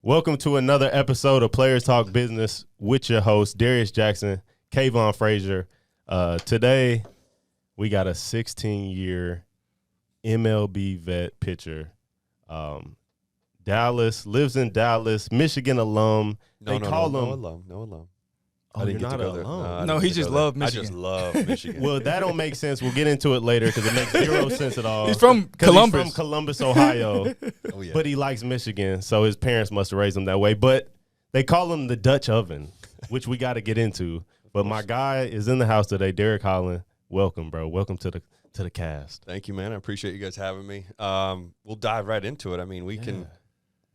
Welcome to another episode of Players Talk Business with your host, Darius Jackson, Kavon Frazier. Today, we got a 16-year MLB vet pitcher. Dallas, lives in Dallas, Michigan alum. No alum. Oh, you're not an alum? No, he just loved Michigan. I just love Michigan. Well, that don't make sense. We'll get into it later because it makes zero sense at all. He's from Columbus. He's from Columbus, Ohio. Oh, yeah. But he likes Michigan, so his parents must have raised him that way. But they call him the Dutch oven, which we got to get into. But my guy is in the house today, Derek Holland. Welcome, bro. Welcome to the cast. Thank you, man. I appreciate you guys having me. We'll dive right into it. I mean, we can.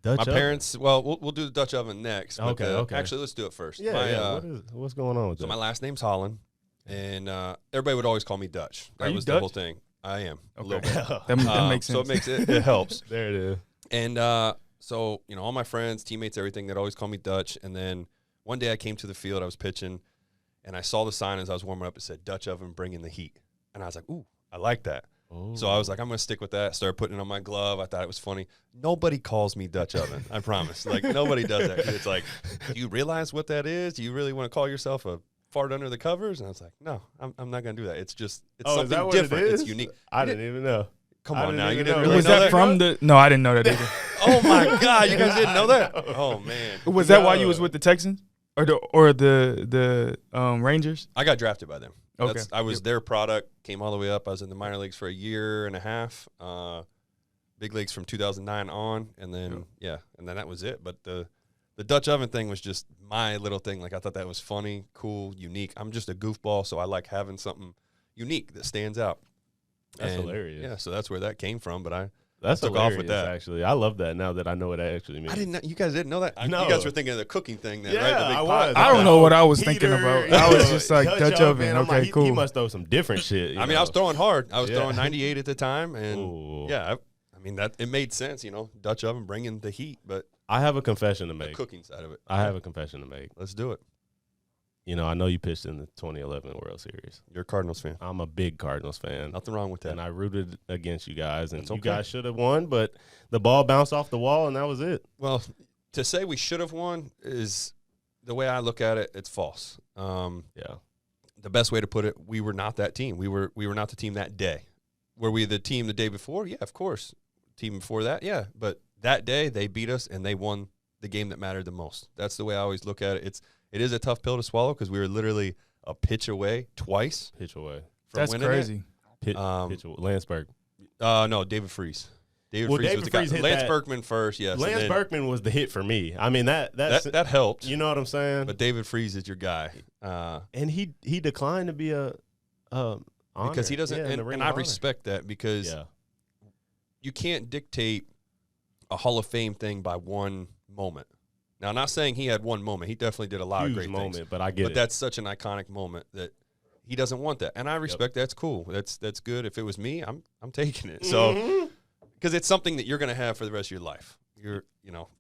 Dutch My oven. parents. Well, we'll do the Dutch oven next. But Okay. Actually, let's do it first. Yeah. What's going on with So that? my last name's Holland, and everybody would always call me Dutch. Are That you was Dutch? the whole thing. I am a little bit. That makes sense. So it makes it helps. There it is. And so, all my friends, teammates, everything, they'd always call me Dutch. And then one day I came to the field, I was pitching, and I saw the sign as I was warming up. It said, Dutch oven, bring in the heat. And I was like, ooh, I like that. Oh. So I was like, I'm going to stick with that. Started putting it on my glove. I thought it was funny. Nobody calls me Dutch oven, I promise. Like, nobody does that. It's like, do you realize what that is? Do you really want to call yourself a fart under the covers? And I was like, no, I'm not going to do that. It's just, it's Is that something what different. It is? It's unique. I didn't even know. Come I on didn't now. You even didn't know. really was know that from the? No, I didn't know that either. Oh my God, you guys didn't know that? Oh man. Was that why you was with the Texans or the Rangers? I got drafted by them. Okay. I was their product, came all the way up. I was in the minor leagues for a year and a half. Big leagues from 2009 on, and then and then that was it. But the Dutch oven thing was just my little thing. Like, I thought that was funny, cool, unique. I'm just a goofball, so I like having something unique that stands out. That's And, hilarious. Yeah, so that's where that came from. But That's took hilarious, off with that. actually. I love that now that I know what that actually means. I didn't know. You guys didn't know that? No. You guys were thinking of the cooking thing then, Yeah, right? The big I pot. was. I don't know what I was thinking Heater, about. I was just like Dutch oven. I'm Okay, like, cool. He must throw some different shit. you I mean, know? I was throwing hard. I was Yeah. throwing 98 at the time, and Ooh. I mean that it made sense, Dutch oven bringing the heat, but I have a confession to the make. cooking side of it. I have a confession to make. Let's do it. I know you pitched in the 2011 World Series. You're a Cardinals fan. I'm a big Cardinals fan. Nothing wrong with that. And I rooted against you guys, and That's you okay. guys should have won, but the ball bounced off the wall, and that was it. Well, to say we should have won is the way I look at it. It's false. Yeah. The best way to put it, we were not that team. We were not the team that day. Were we the team the day before? Yeah, of course. Team before that, yeah. But that day they beat us and they won the game that mattered the most. That's the way I always look at it. It is a tough pill to swallow because we were literally a pitch away twice Pitch away. from That's winning crazy. Pitch away. Landsberg. it. No, David Freese. David Well, Freese David was the guy. Freese hit Lance that- Berkman first, yes. and Lance then Berkman was the hit for me. I mean, that helped. you know what I'm saying? But David Freese is your guy. And he declined to be a Because he doesn't, and I respect that because Yeah. you can't dictate a Hall of Fame thing by one moment. Now, I'm not saying he had one moment. He definitely did a lot Huge of great moment, things. but I get But it. that's such an iconic moment that he doesn't want that, and I respect that. That's cool. That's good. If it was me, I'm taking it. So because it's something that you're going to have for the rest of your life. You're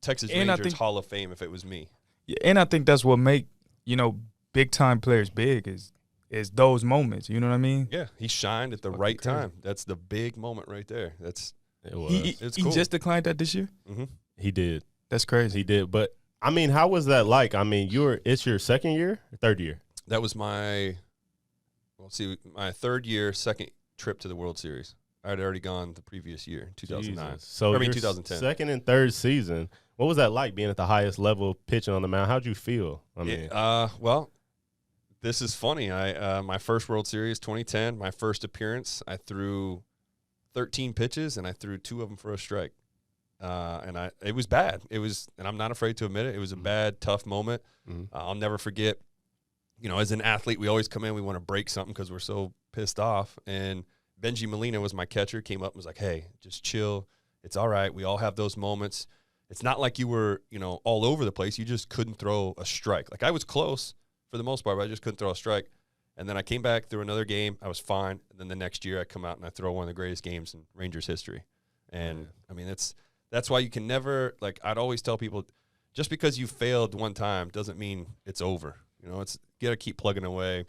Texas And I Rangers think- Hall of Fame. If it was me, Yeah, and I think that's what make big time players big is those moments. You know what I mean? yeah, he shined at the Fucking right crazy. time. That's the big moment right there. That's It was. He It's he cool. just declined that this year. He did. That's crazy. He did. But I mean, how was that like? I mean, it's your second year, or third year. That was my third year, second trip to the World Series. I had already gone the previous year, 2009. Jesus. So your 2010. second and third season. What was that like being at the highest level, pitching on the mound? How'd you feel? I mean, Well, this is funny. My first World Series, 2010, my first appearance, I threw 13 pitches and I threw 2 of them for a strike. And it was bad. And I'm not afraid to admit it. It was a bad, tough moment. I'll never forget. As an athlete, we always come in, we want to break something because we're so pissed off. And Benji Molina was my catcher, came up and was like, hey, just chill. It's all right. We all have those moments. It's not like you were, all over the place. You just couldn't throw a strike. Like, I was close for the most part, but I just couldn't throw a strike. And then I came back through another game. I was fine. And then the next year I come out and I throw one of the greatest games in Rangers history. And, I mean, that's why you can never, like, I'd always tell people, just because you failed one time doesn't mean it's over. It's got to keep plugging away.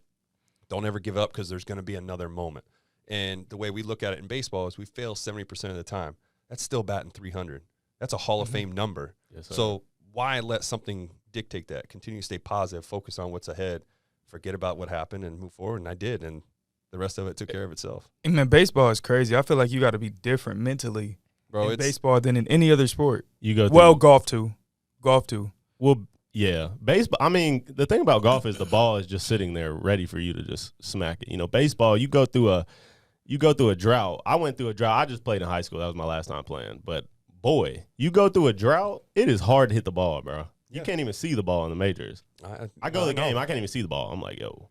Don't ever give up because there's going to be another moment. And the way we look at it in baseball is we fail 70% of the time. That's still batting 300. That's a Hall of Fame number. Yes, sir. So why let something dictate that? Continue to stay positive, focus on what's ahead, forget about what happened, and move forward. And I did, and the rest of it took care of itself. And man, baseball is crazy. I feel like you got to be different mentally in baseball than in any other sport. You go golf too. Well, yeah, baseball. I mean, the thing about golf is the ball is just sitting there ready for you to just smack it. You know, baseball, you go through a drought. I went through a drought. I just played in high school. That was my last time playing. But boy, you go through a drought. It is hard to hit the ball, bro. You can't even see the ball in the majors. I go to the game. I can't even see the ball. I'm like, yo.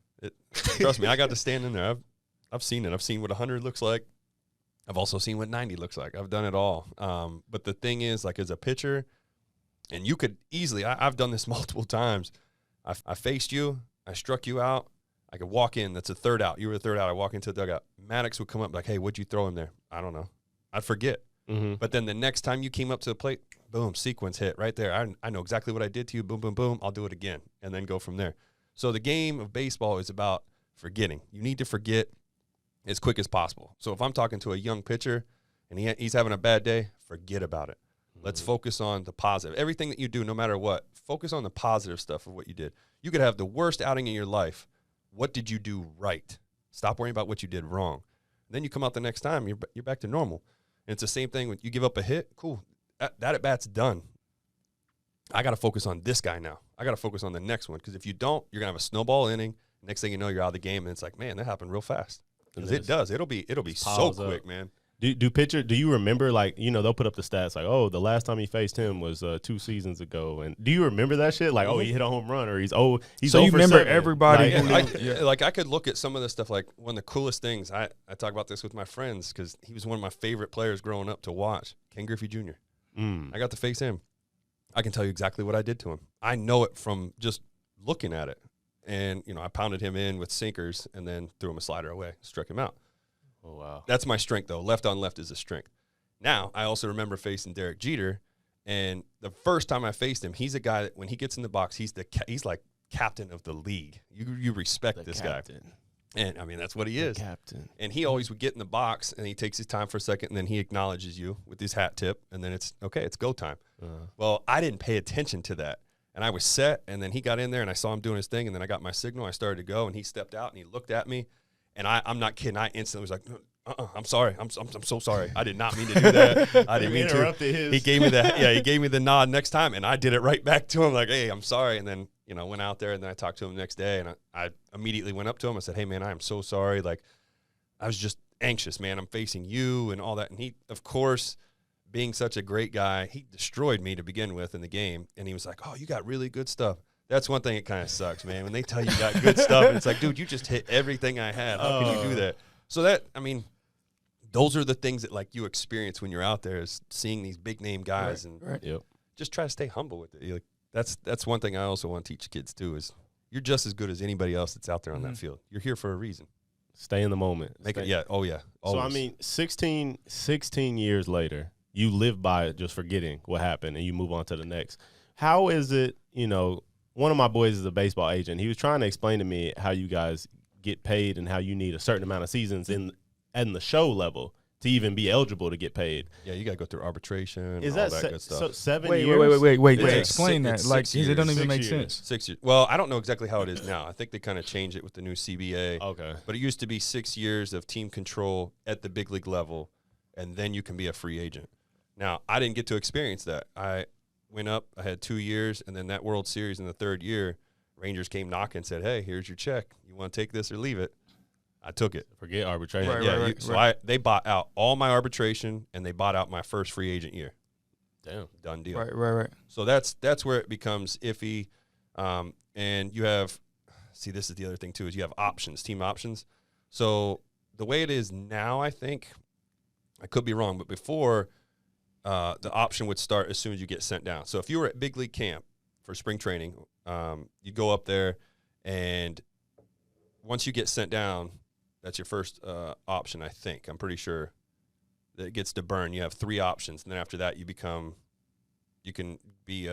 Trust me, I got to stand in there. I've seen it. I've seen what 100 looks like. I've also seen what 90 looks like. I've done it all. But the thing is, like, as a pitcher, and you could easily, I've done this multiple times. I faced you. I struck you out. I could walk in. That's a third out. You were a third out. I walk into the dugout. Maddox would come up like, hey, what'd you throw him there? I don't know. I'd forget. Mm-hmm. But then the next time you came up to the plate, boom, sequence hit right there. I know exactly what I did to you. Boom, boom, boom. I'll do it again, and then go from there. So the game of baseball is about forgetting. You need to forget as quick as possible. So if I'm talking to a young pitcher and he's having a bad day, forget about it. Let's focus on the positive. Everything that you do, no matter what, focus on the positive stuff of what you did. You could have the worst outing in your life. What did you do right? Stop worrying about what you did wrong. Then you come out the next time, you're back to normal. And it's the same thing when you give up a hit. Cool. That at-bat's done. I got to focus on this guy now. I got to focus on the next one, because if you don't, you're going to have a snowball inning. Next thing you know, you're out of the game, and it's like, man, that happened real fast. Because it does. It'll be so quick, man. Do you remember, like, you know, they'll put up the stats like, oh, the last time he faced him was 2 seasons ago, and do you remember that shit? Like, oh, he hit a home run, or he's so you remember 7. Everybody. Like I could look at some of this stuff. Like, one of the coolest things, I talk about this with my friends, because he was one of my favorite players growing up to watch, Ken Griffey Jr. I got to face him. I can tell you exactly what I did to him. I know it from just looking at it. And, you know, I pounded him in with sinkers and then threw him a slider away, struck him out. Oh, wow. That's my strength, though. Left on left is a strength. Now, I also remember facing Derek Jeter, and the first time I faced him, he's a guy that when he gets in the box, he's like captain of the league. You respect this captain guy. And, I mean, that's what he is. Captain. And he always would get in the box, and he takes his time for a second, and then he acknowledges you with his hat tip, and then it's, okay, it's go time. Well, I didn't pay attention to that. And I was set, and then he got in there, and I saw him doing his thing, and then I got my signal. I started to go, and he stepped out, and he looked at me. And I'm not kidding. I instantly was like, I'm sorry. I'm so sorry. I did not mean to do that. I didn't mean to. He gave me the he gave me the nod next time, and I did it right back to him like, hey, I'm sorry. And then, you know, went out there, and then I talked to him the next day, and I immediately went up to him. I said, hey, man, I am so sorry. Like, I was just anxious, man. I'm facing you and all that. And he, of course, being such a great guy, he destroyed me to begin with in the game. And he was like, oh, you got really good stuff. That's one thing that kind of sucks, man. When they tell you got good stuff, and it's like, dude, you just hit everything I had. How can you do that? So that, I mean, those are the things that, like, you experience when you're out there, is seeing these big name guys, and just try to stay humble with it. You're like, that's one thing I also want to teach kids too, is you're just as good as anybody else that's out there on that field. You're here for a reason. Stay in the moment. Oh yeah. Always. So I mean, 16 years later, you live by it, just forgetting what happened, and you move on to the next. How is it, you know? One of my boys is a baseball agent. He was trying to explain to me how you guys get paid and how you need a certain amount of seasons in the show level to even be eligible to get paid. Yeah, you got to go through arbitration. Is all that good stuff. So 7 years? Wait. Explain that. Like, it don't even make 6 years. sense. 6 years. Well, I don't know exactly how it is now. I think they kind of changed it with the new CBA. Okay. But it used to be 6 years of team control at the big league level, and then you can be a free agent. Now, I didn't get to experience that. I went up, I had 2 years, and then that World Series in the third year, Rangers came knocking and said, hey, here's your check. You want to take this or leave it? I took it. Forget arbitration. They bought out all my arbitration, and they bought out my first free agent year. Damn. Done deal. Right. So that's where it becomes iffy. And you have, this is the other thing too, is you have options, team options. So the way it is now, I think, I could be wrong, but before, the option would start as soon as you get sent down. So if you were at big league camp for spring training, you go up there, and once you get sent down, that's your first option, I think. I'm pretty sure that it gets to burn. You have 3 options, and then after that, you can be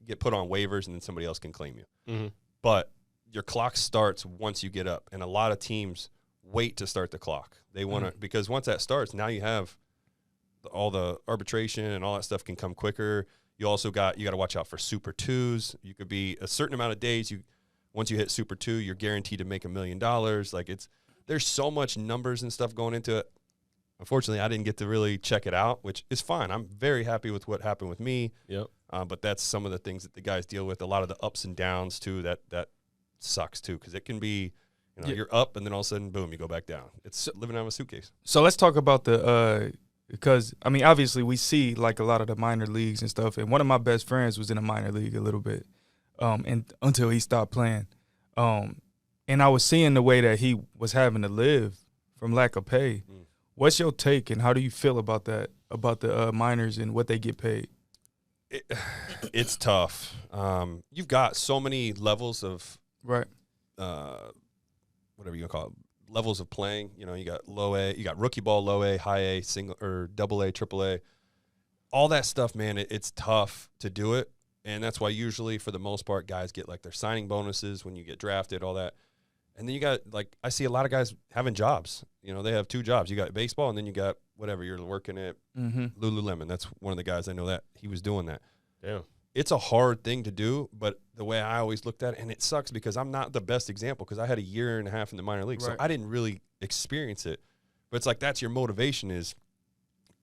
get put on waivers, and then somebody else can claim you. Mm-hmm. But your clock starts once you get up, and a lot of teams wait to start the clock. They want to because once that starts, now you have all the arbitration and all that stuff can come quicker. You also got to watch out for Super 2s. You could be a certain amount of days. Once you hit Super 2, you're guaranteed to make $1 million. Like there's so much numbers and stuff going into it. Unfortunately, I didn't get to really check it out, which is fine. I'm very happy with what happened with me. Yep. But that's some of the things that the guys deal with. A lot of the ups and downs too. That sucks too, because it can be, you're up and then all of a sudden, boom, you go back down. It's living out of a suitcase. So let's talk about because I mean, obviously we see like a lot of the minor leagues and stuff. And one of my best friends was in a minor league a little bit, and until he stopped playing. And I was seeing the way that he was having to live from lack of pay. What's your take, and how do you feel about that, about the minors and what they get paid? It's tough. You've got so many levels of right, whatever you call it, levels of playing. You got low A, you got rookie ball, low A, high A, single or double A, triple A. All that stuff, man. It's tough to do it, and that's why usually, for the most part, guys get like their signing bonuses when you get drafted, all that. And then you got, like, I see a lot of guys having jobs. They have 2 jobs. You got baseball, and then you got whatever. You're working at Lululemon. That's one of the guys I know that he was doing that. Damn. It's a hard thing to do, but the way I always looked at it, and it sucks because I'm not the best example because I had a year and a half in the minor league, so I didn't really experience it. But it's like that's your motivation is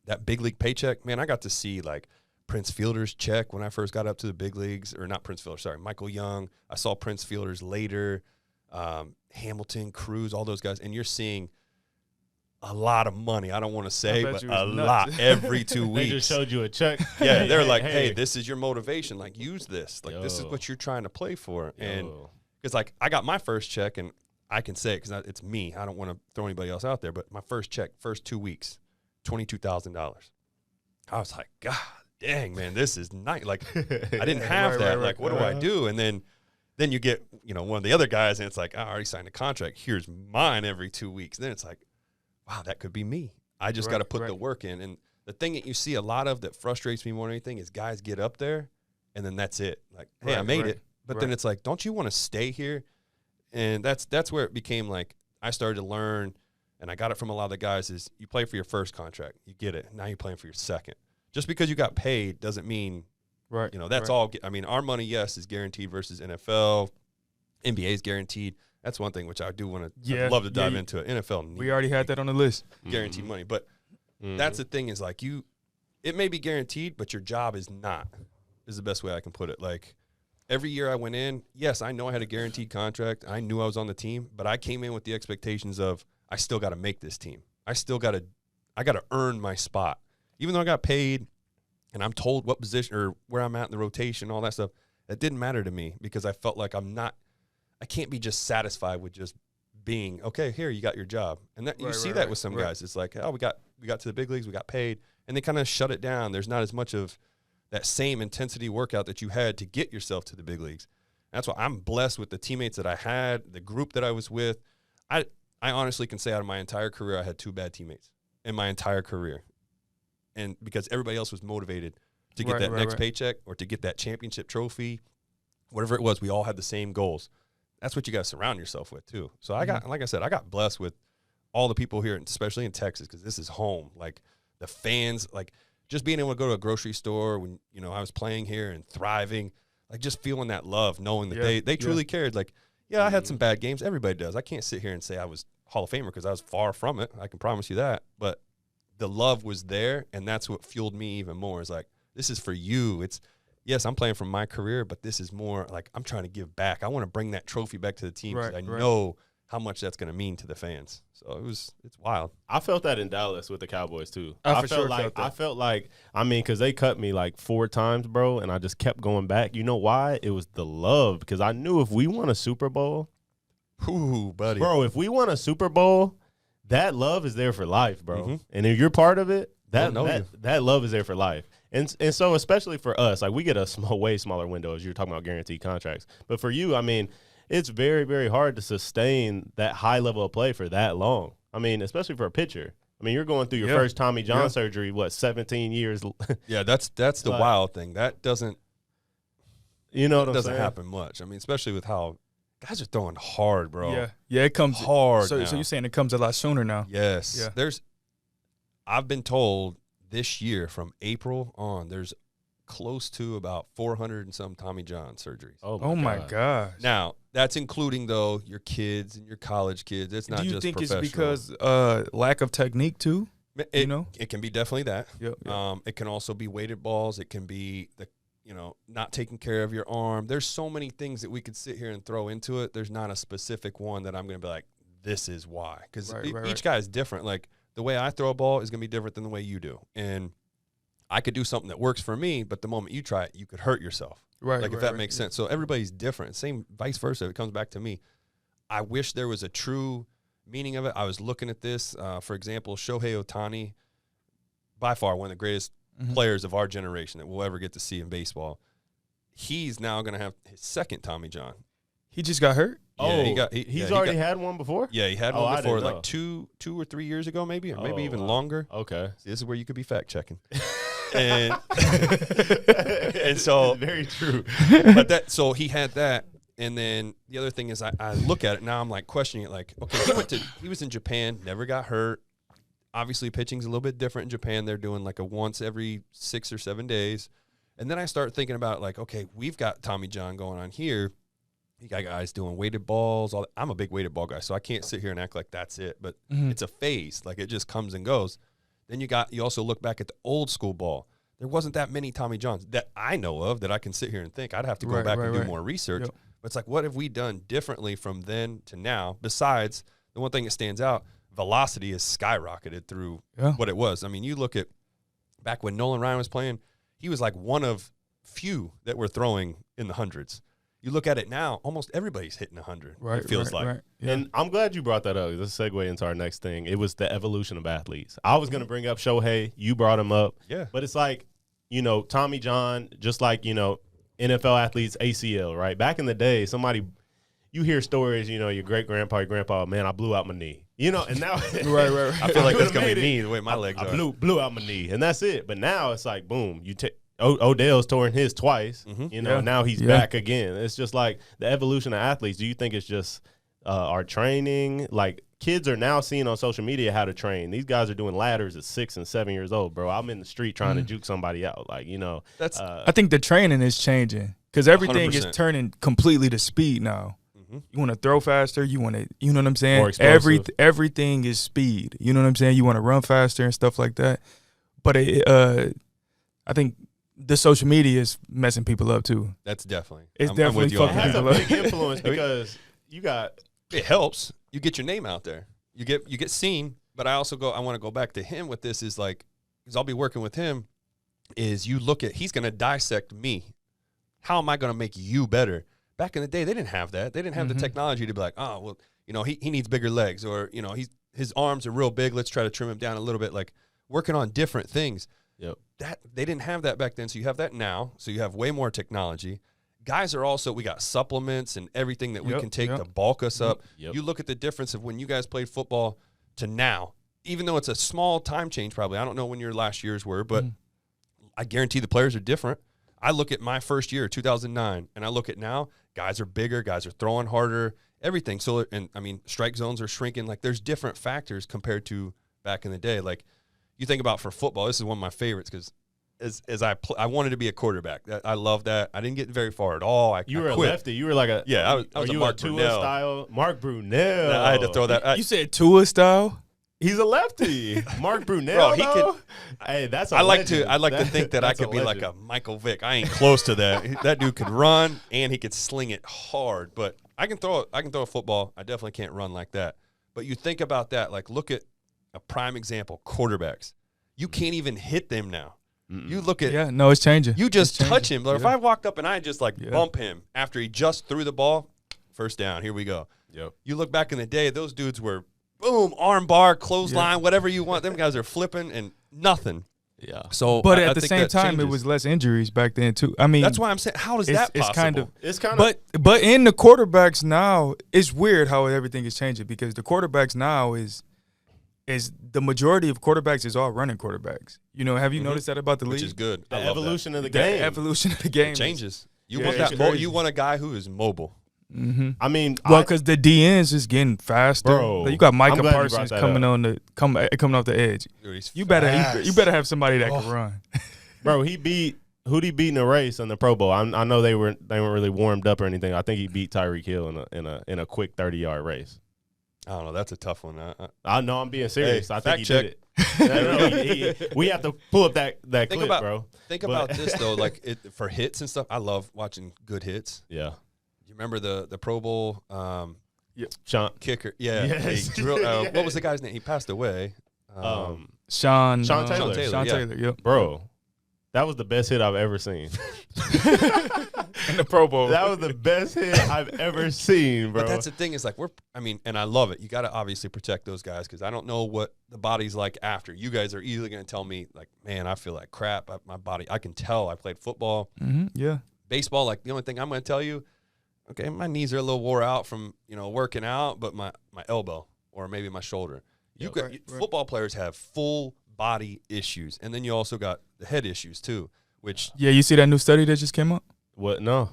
that big league paycheck. Man, I got to see, like, Prince Fielder's check when I first got up to the big leagues, or not Prince Fielder, sorry, Michael Young. I saw Prince Fielder's later. Hamilton, Cruz, all those guys, and you're seeing a lot of money. I don't want to say, but a lot every 2 weeks. They just showed you a check. Yeah, they're like, hey, this is your motivation. Like, use this. Like, this is what you're trying to play for. And because, like, I got my first check, and I can say it because it's me. I don't want to throw anybody else out there, but my first check, first 2 weeks, $22,000. I was like, God dang, man, this is nice. Like, I didn't have that. Like, what do I do? And then you get, one of the other guys, and it's like, I already signed a contract. Here's mine every 2 weeks. And then it's like, wow, that could be me. I just got to put the work in. And the thing that you see a lot of that frustrates me more than anything is guys get up there, and then that's it. Like, hey, I made it. But then it's like, don't you want to stay here? And that's where it became like I started to learn, and I got it from a lot of the guys, is you play for your first contract. You get it. Now you're playing for your second. Just because you got paid doesn't mean that's all. I mean, our money, yes, is guaranteed versus NFL. NBA is guaranteed. That's one thing which I do want to. I'd love to dive into it. NFL. We already had that on the list. Guaranteed money, but that's the thing is like it may be guaranteed, but your job is not. Is the best way I can put it. Like every year I went in, yes, I know I had a guaranteed contract. I knew I was on the team, but I came in with the expectations of I still got to make this team. I got to earn my spot, even though I got paid. And I'm told what position or where I'm at in the rotation, all that stuff. That didn't matter to me because I felt like I can't be just satisfied with just being, okay, here, you got your job. And that you see that with some guys. It's like, oh, we got to the big leagues, we got paid. And they kind of shut it down. There's not as much of that same intensity workout that you had to get yourself to the big leagues. That's why I'm blessed with the teammates that I had, the group that I was with. I honestly can say out of my entire career, I had 2 bad teammates in my entire career. And because everybody else was motivated to get that next paycheck or to get that championship trophy, whatever it was, we all had the same goals. That's what you got to surround yourself with too. So like I said, I got blessed with all the people here, especially in Texas, because this is home. Like the fans, like just being able to go to a grocery store when, I was playing here and thriving, like just feeling that love, knowing that they truly cared. Like, I had some bad games. Everybody does. I can't sit here and say I was Hall of Famer because I was far from it. I can promise you that. But the love was there, and that's what fueled me even more. It's like, this is for you. Yes, I'm playing for my career, but this is more like I'm trying to give back. I want to bring that trophy back to the team because I know how much that's going to mean to the fans. So it's wild. I felt that in Dallas with the Cowboys too. I felt like, because they cut me like 4 times, bro, and I just kept going back. You know why? It was the love, because I knew if we won a Super Bowl, ooh, buddy, bro, if we won a Super Bowl, that love is there for life, bro. And if you're part of it, that love is there for life. And so especially for us, like we get a way smaller window as you're talking about guaranteed contracts. But for you, it's very, very hard to sustain that high level of play for that long. Especially for a pitcher. You're going through your first Tommy John surgery, 17 years? Yeah, that's the wild thing. That doesn't happen much. Especially with how guys are throwing hard, bro. Yeah, it comes hard. So you're saying it comes a lot sooner now? Yes. Yeah. I've been told this year from April on, there's close to about 400 and some Tommy John surgeries. Oh my gosh. Now, that's including, though, your kids and your college kids. It's not just professional. Do you think it's because lack of technique, too? It can be definitely that. Yep. It can also be weighted balls. It can be not taking care of your arm. There's so many things that we could sit here and throw into it. There's not a specific one that I'm going to be like, this is why. Because each guy is different. Like, the way I throw a ball is going to be different than the way you do. And I could do something that works for me, but the moment you try it, you could hurt yourself. Right. Like, if that makes sense. So everybody's different. Same vice versa. It comes back to me. I wish there was a true meaning of it. I was looking at this. For example, Shohei Ohtani, by far one of the greatest players of our generation that we'll ever get to see in baseball. He's now going to have his second Tommy John. He just got hurt? He's already had one before? Yeah, he had one before, like two or 3 years ago, maybe, or maybe even longer. Okay. See, this is where you could be fact checking. and so very true. But so he had that, and then the other thing is I look at it now, I'm like questioning it, like, okay, he was in Japan, never got hurt. Obviously, pitching's a little bit different in Japan. They're doing like a once every 6 or 7 days. And then I start thinking about, like, okay, we've got Tommy John going on here. You got guys doing weighted balls. I'm a big weighted ball guy, so I can't sit here and act like that's it. But it's a phase. Like, it just comes and goes. Then you also look back at the old school ball. There wasn't that many Tommy Johns that I know of that I can sit here and think. I'd have to go back and do more research. Yep. But it's like, what have we done differently from then to now? Besides, the one thing that stands out, velocity has skyrocketed through what it was. I mean, you look at back when Nolan Ryan was playing, he was like one of few that were throwing in the hundreds. You look at it now, almost everybody's hitting 100, it feels like. Right. Yeah. And I'm glad you brought that up. Let's segue into our next thing. It was the evolution of athletes. I was going to bring up Shohei. You brought him up. Yeah. But it's like, Tommy John, just like, NFL athletes, ACL, right? Back in the day, you hear stories, your great-grandpa, your grandpa, man, I blew out my knee. And now right. I feel like that's going to be me the way my legs are. I blew out my knee, and that's it. But now it's like, boom, you take Odell's torn his twice, now he's back again. It's just like the evolution of athletes. Do you think it's just our training? Like, kids are now seeing on social media how to train. These guys are doing ladders at 6 and 7 years old, bro. I'm in the street trying to juke somebody out. Like, that's. I think the training is changing because everything 100%. is turning completely to speed now. You want to throw faster. You want to, you know what I'm saying? More explosive. Everything is speed. You know what I'm saying? You want to run faster and stuff like that. But I think the social media is messing people up too. That's definitely. It's I'm definitely with you on fucking It has that. a people up. big influence because you got – It helps. You get your name out there. You get seen. But I want to go back to him with this is like, because I'll be working with him, is you look at, he's going to dissect me. How am I going to make you better? Back in the day, they didn't have that. They didn't have the technology to be like, oh, well, he needs bigger legs, or, his arms are real big. Let's try to trim him down a little bit. Like, working on different things. Yep. That they didn't have that back then. So you have that now. So you have way more technology. Guys are also, we got supplements and everything that we can take to bulk us up. Yep. You look at the difference of when you guys played football to now, even though it's a small time change probably. I don't know when your last years were, but I guarantee the players are different. I look at my first year, 2009, and I look at now, guys are bigger, guys are throwing harder, everything. So, and I mean, strike zones are shrinking. Like, there's different factors compared to back in the day. Like, you think about for football, this is one of my favorites because as I wanted to be a quarterback. I love that. I didn't get very far at all. You were I a quit. lefty. You were like a – Yeah, I was a Mark Tua Brunell style? Mark Brunell. I had to throw that. You said Tua style? He's a lefty. Mark Brunell, Bro, he though? could. Hey, that's a I'd like legend. to think that I That's could be like legend. a Michael Vick. I ain't close to that. That dude could run and he could sling it hard. But I can throw a football. I definitely can't run like that. But you think about that. Like, look at a prime example: quarterbacks. You can't even hit them now. You look at it's changing. You just touch him. Like, if Yeah. I walked up and I just bump him after he just threw the ball, first down. Here we go. Yep. You look back in the day; those dudes were boom, arm bar, clothesline, whatever you want. Them guys are flipping and nothing. Yeah. So, But I at the think same that time, it changes. was less injuries back then too. I mean, That's why I'm saying, how is that possible? It's kind of – but in the quarterbacks now, it's weird how everything is changing because the quarterbacks now is the majority of quarterbacks is all running quarterbacks. Have you noticed that about the which league? is good. the I love evolution of the The game. evolution of the game It changes. You Yeah, want it's that. crazy. You want a guy who is mobile. Mm-hmm. I mean, Well, because the DNs is getting faster. Bro, Like, you got I'm Micah glad you Parsons brought that coming off the edge. Dude, he's You better fast. you better have somebody that can run. bro, he beat who'd he beat in a race in the Pro Bowl? I know they weren't really warmed up or anything. I think he beat Tyreek Hill in a quick 30-yard race. I don't know. That's a tough one. I know I'm being serious. Hey, I think he fact did it. We have to pull up that clip, bro. Think about this though, like for hits and stuff. I love watching good hits. Yeah. You remember the Pro Bowl Sean kicker? Yeah. Yes. What was the guy's name? He passed away. Sean Taylor. Sean Taylor, yep. Bro, that was the best hit I've ever seen. In the Pro Bowl. That was the best hit I've ever seen, bro. But that's the thing is like and I love it. You got to obviously protect those guys because I don't know what the body's like after. You guys are easily going to tell me like, man, I feel like crap. My body, I can tell. I played football. Mm-hmm, yeah. Baseball, like the only thing I'm going to tell you, okay, my knees are a little wore out from working out, but my elbow or maybe my shoulder. Football players have full body issues, and then you also got the head issues too. Which you see that new study that just came up? What? No.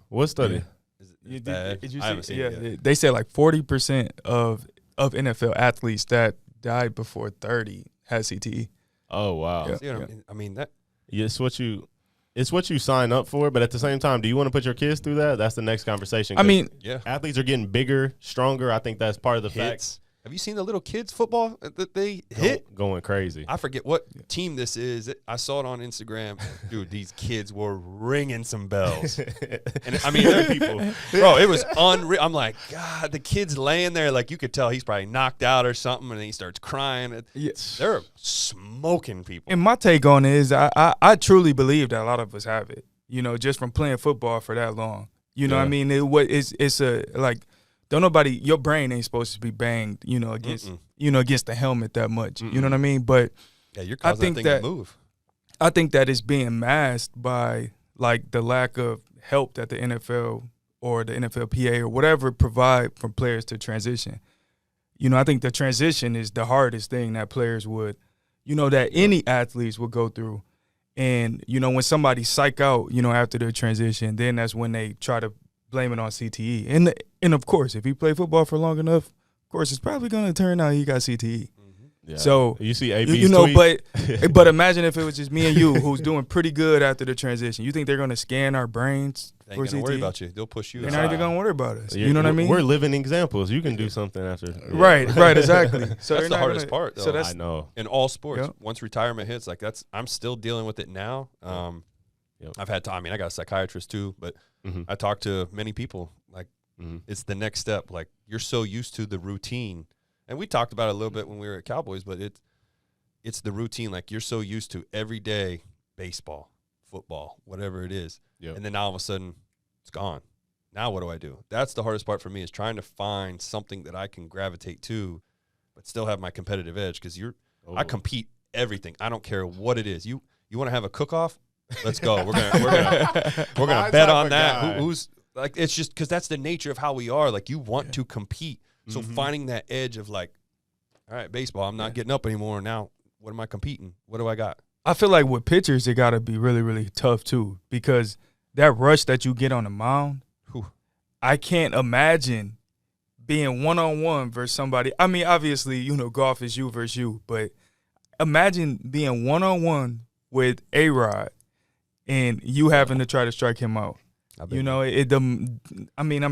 What study? Is bad? Did you I haven't see? seen it yet. They said like 40% of NFL athletes that died before 30 had CTE. Oh wow. See what I mean? I mean that. Yeah, it's what you sign up for, but at the same time, do you want to put your kids through that? That's the next conversation. I mean, yeah, athletes are getting bigger, stronger. I think that's part of the hits. Have you seen the little kids football that they hit? Going crazy. I forget what team this is. I saw it on Instagram. Dude, these kids were ringing some bells. And I mean, people, bro, it was unreal. I'm like, God, the kid's laying there like you could tell he's probably knocked out or something, and then he starts crying. They're smoking people. And my take on it is I truly believe that a lot of us have it, just from playing football for that long. You know what I mean? It's a like, don't nobody, your brain ain't supposed to be banged, against the helmet that much. You know what I mean? But yeah, you're causing that thing to move. I think that is being masked by like the lack of help that the NFL or the NFLPA or whatever provide for players to transition. I think the transition is the hardest thing that players would, that any athletes would go through. And, when somebody psych out, after their transition, then that's when they try to blame it on CTE. And of course, if you play football for long enough, of course, it's probably going to turn out he got CTE. Yeah. So you see AB's tweet? but imagine if it was just me and you who's doing pretty good after the transition. You think they're going to scan our brains they for ain't gonna CTE? worry about you. They'll push you. They're not even going to worry about us. You know what I mean? We're living examples. You can do something after. Right, exactly. So that's the hardest part, though. So that's, I know. In all sports, Yep. once retirement hits, like I'm still dealing with it now. I've had time. I mean, I got a psychiatrist too, but I talk to many people. Like, it's the next step. Like, you're so used to the routine, and we talked about it a little bit when we were at Cowboys. But it's the routine. Like, you're so used to every day baseball, football, whatever it is, and then all of a sudden it's gone. Now what do I do? That's the hardest part for me is trying to find something that I can gravitate to, but still have my competitive edge because I compete everything. I don't care what it is. You want to have a cook-off? Let's go. We're gonna bet on that. Who's like, it's just because that's the nature of how we are. Like, you want to compete. So finding that edge of like, all right, baseball, I'm not getting up anymore. Now, what am I competing? What do I got? I feel like with pitchers, it got to be really, really tough too, because that rush that you get on the mound, I can't imagine being one-on-one versus somebody. I mean, obviously, golf is you versus you, but imagine being one-on-one with A-Rod and you having to try to strike him out. I'm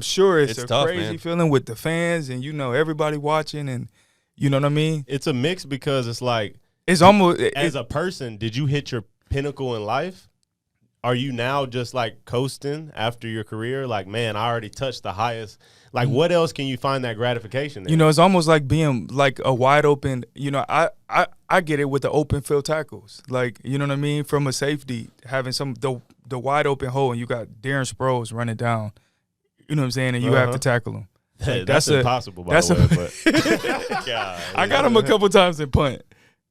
sure it's a tough, crazy feeling with the fans and everybody watching, and you know what I mean. It's a mix because it's like it's almost as a person, did you hit your pinnacle in life? Are you now just like coasting after your career? Like, man, I already touched the highest. Like, what else can you find that gratification in? It's almost like being like a wide open. I get it with the open field tackles. Like, you know what I mean? From a safety, having the wide open hole, and you got Darren Sproles running down. You know what I'm saying? And you have to tackle him. Like, that's impossible, by the way. But I got him a couple times in punt.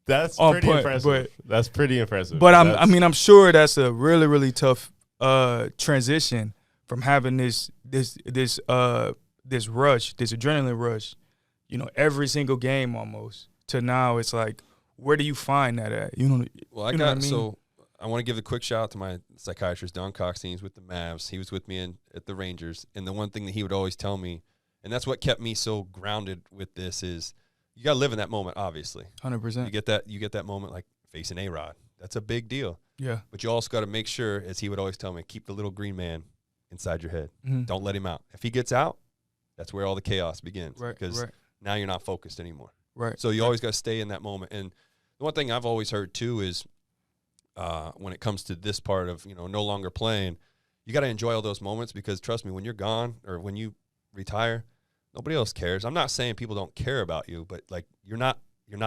That's pretty impressive. That's pretty impressive. But I'm sure that's a really, really tough transition from having this rush, this adrenaline rush, every single game almost, to now it's like, where do you find that at? Well, So I want to give a quick shout out to my psychiatrist, Don Cox. He's with the Mavs. He was with me at the Rangers. And the one thing that he would always tell me, and that's what kept me so grounded with this, is you got to live in that moment, obviously. 100%. You get that moment like facing A-Rod. That's a big deal. Yeah. But you also got to make sure, as he would always tell me, keep the little green man inside your head. Mm-hmm. Don't let him out. If he gets out, that's where all the chaos begins. Right. Because now you're not focused anymore. Right. So you always got to stay in that moment. And the one thing I've always heard too is when it comes to this part of, no longer playing, you got to enjoy all those moments, because trust me, when you're gone or when you retire, nobody else cares. I'm not saying people don't care about you, but like you're not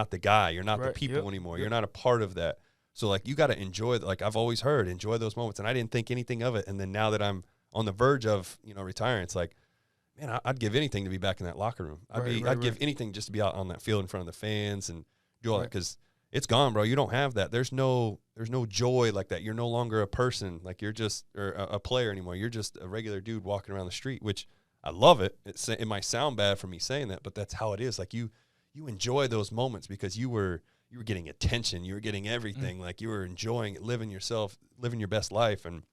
the guy. You're not the people anymore. You're not a part of that. So like you got to enjoy, like I've always heard, enjoy those moments. And I didn't think anything of it. And then now that I'm on the verge of, retiring, it's like, man, I'd give anything to be back in that locker room. I'd give anything just to be out on that field in front of the fans and do all that, because it's gone, bro. You don't have that. There's no joy like that. You're no longer a person. Like you're just a player anymore. You're just a regular dude walking around the street, which I love it. It might sound bad for me saying that, but that's how it is. Like you enjoy those moments because you were getting attention. You were getting everything. Like you were enjoying it, living your best life. And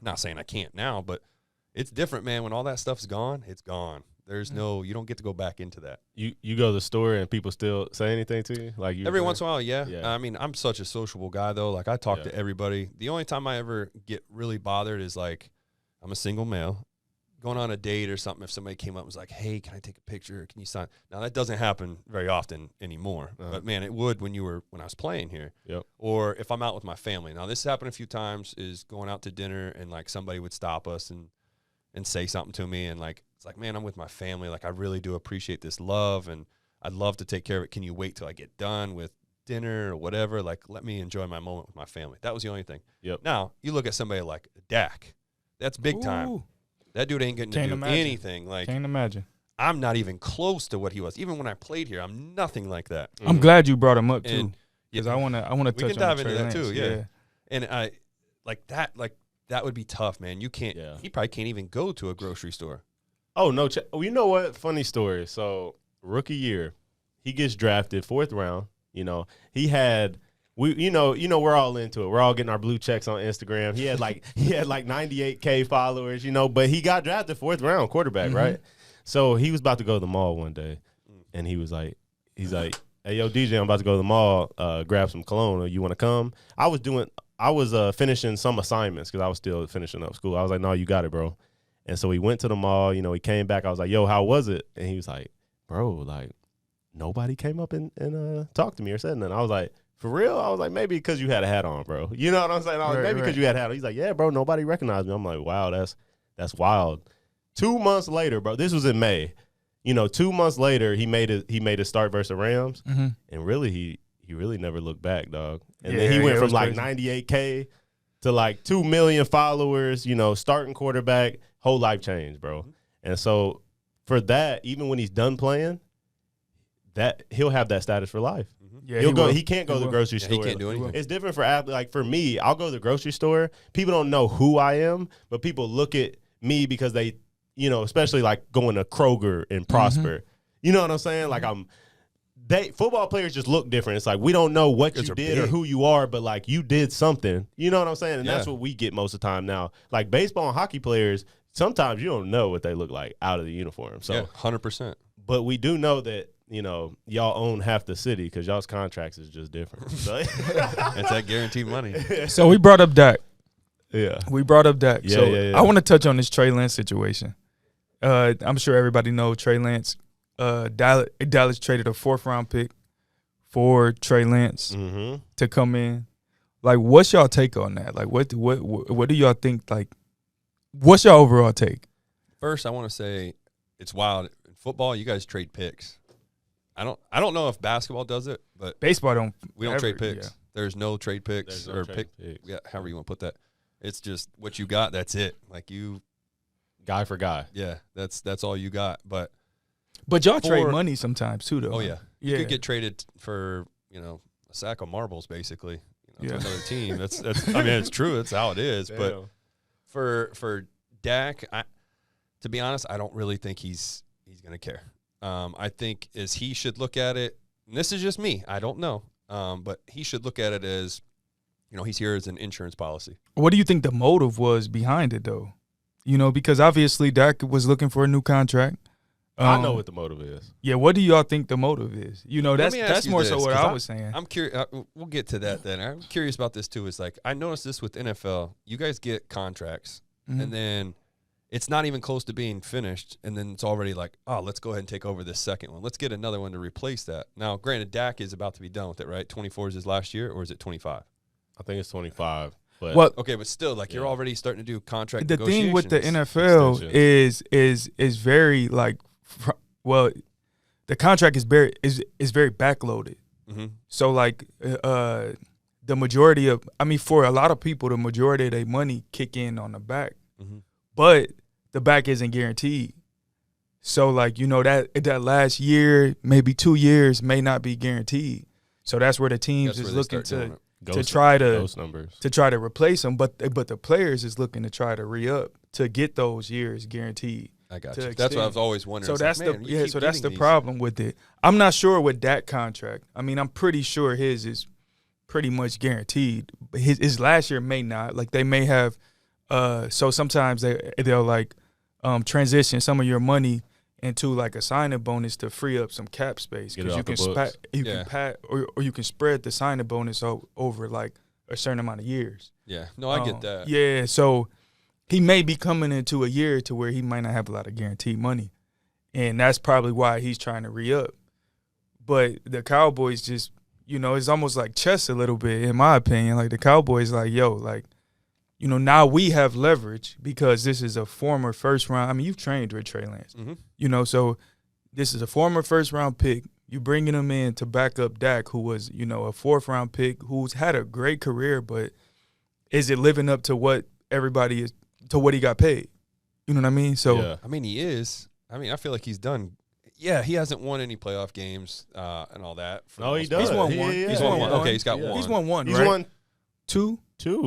not saying I can't now, but it's different, man. When all that stuff's gone, it's gone. There's you don't get to go back into that. You go to the store and people still say anything to you? Like every once in a while, yeah. I mean, I'm such a sociable guy, though. Like I talk to everybody. The only time I ever get really bothered is like I'm a single male going on a date or something. If somebody came up and was like, hey, can I take a picture? Can you sign? Now, that doesn't happen very often anymore. But, man, it would when I was playing here. Yep. Or if I'm out with my family. Now, this has happened a few times, is going out to dinner and, like, somebody would stop us and say something to me. And, like, it's like, man, I'm with my family. Like, I really do appreciate this love, and I'd love to take care of it. Can you wait till I get done with dinner or whatever? Like, let me enjoy my moment with my family. That was the only thing. Yep. Now, you look at somebody like Dak. That's big time. That dude ain't getting to do anything. Like, can't imagine. I'm not even close to what he was. Even when I played here, I'm nothing like that. I'm glad you brought him up too, because I want to touch on we can dive into that Lance. too. Yeah. And I like that would be tough, man. You can't. Yeah. He probably can't even go to a grocery store. Oh no! You know what? Funny story. So rookie year, he gets drafted 4th round. He had. We're all into it. We're all getting our blue checks on Instagram. He had like 98K followers, but he got drafted 4th round quarterback, right? So he was about to go to the mall one day, and he's like, hey, yo, DJ, I'm about to go to the mall, grab some cologne. You want to come? I was finishing some assignments because I was still finishing up school. I was like, no, you got it, bro. And so we went to the mall. He came back. I was like, yo, how was it? And he was like, bro, like nobody came up and talked to me or said nothing. I was like, for real? I was like, maybe because you had a hat on, bro. You know what I'm saying? I was like, maybe because you had a hat on. He's like, yeah, bro, nobody recognized me. I'm like, wow, that's wild. 2 months later, bro, this was in May. 2 months later, he made a start versus the Rams, and really he really never looked back, dog. And then he went from like 98K to like 2 million followers. Starting quarterback, whole life changed, bro. And so for that, even when he's done playing, that he'll have that status for life. Yeah, he can't go to the grocery store. He can't do anything. It's different for athletes. Like for me, I'll go to the grocery store. People don't know who I am, but people look at me because they, especially like going to Kroger and Prosper. You know what I'm saying? Like football players just look different. It's like we don't know what you did or who you are, but like you did something. You know what I'm saying? And that's what we get most of the time now. Like baseball and hockey players, sometimes you don't know what they look like out of the uniform. So 100%. But we do know that, y'all own half the city because y'all's contracts is just different. So it's that guaranteed money. So we brought up Dak. Yeah. We brought up Dak. Yeah, so yeah. I want to touch on this Trey Lance situation. I'm sure everybody knows Trey Lance. Dallas traded a 4th round pick for Trey Lance to come in. Like, what's y'all take on that? Like, what do y'all think? Like, what's your overall take? First, I want to say it's wild. In football, you guys trade picks. I don't know if basketball does it, but baseball don't. We don't trade picks. Yeah. There's no trade picks or picks. Yeah, however you want to put that. It's just what you got. That's it. Like you, guy for guy. Yeah, that's all you got. But y'all trade money sometimes too, though. Oh yeah, you could get traded for a sack of marbles, basically. To another team. That's. I mean, it's true. That's how it is. Damn. But for Dak, to be honest, I don't really think he's gonna care. I think as he should look at it, and this is just me, I don't know, but he should look at it as, he's here as an insurance policy. What do you think the motive was behind it, though? Because obviously Dak was looking for a new contract. I know what the motive is. Yeah, what do y'all think the motive is? You know, that's more so what I was saying. I'm curious. We'll get to that then. I'm curious about this too. It's like I noticed this with NFL. You guys get contracts, and then it's not even close to being finished, and then it's already like, oh, let's go ahead and take over this second one. Let's get another one to replace that. Now, granted, Dak is about to be done with it, right? 24 is his last year, or is it 25? I think it's 25. But okay, but still, like you're already starting to do contract. The thing with the NFL is very like. Well, the contract is very backloaded. So like the majority of, for a lot of people, the majority of their money kick in on the back, but the back isn't guaranteed. So like that last year, maybe 2 years may not be guaranteed. So that's where the teams is looking to try to replace them, but the players is looking to try to re-up to get those years guaranteed. I got you. That's what I was always wondering. So that's the problem with it. I'm not sure with that contract. I'm pretty sure his is pretty much guaranteed. His last year may not. Like they may have. So sometimes they'll like transition some of your money into like a signing bonus to free up some cap space because you can spread the signing bonus over like a certain amount of years. Yeah. No, I get that. Yeah. So. He may be coming into a year to where he might not have a lot of guaranteed money, and that's probably why he's trying to re-up. But the Cowboys just, it's almost like chess a little bit, in my opinion. Like the Cowboys, like, now we have leverage because this is a former first round. You've trained with Trey Lance, so this is a former first round pick. You bringing him in to back up Dak, who was, a fourth round pick, who's had a great career, but is it living up to what everybody is? To what he got paid. You know what I mean? So he is. I feel like he's done. Yeah, he hasn't won any playoff games and all that. No, he does. He's won one. He's won one. Okay, he's got one. He's won one, right? He's won two,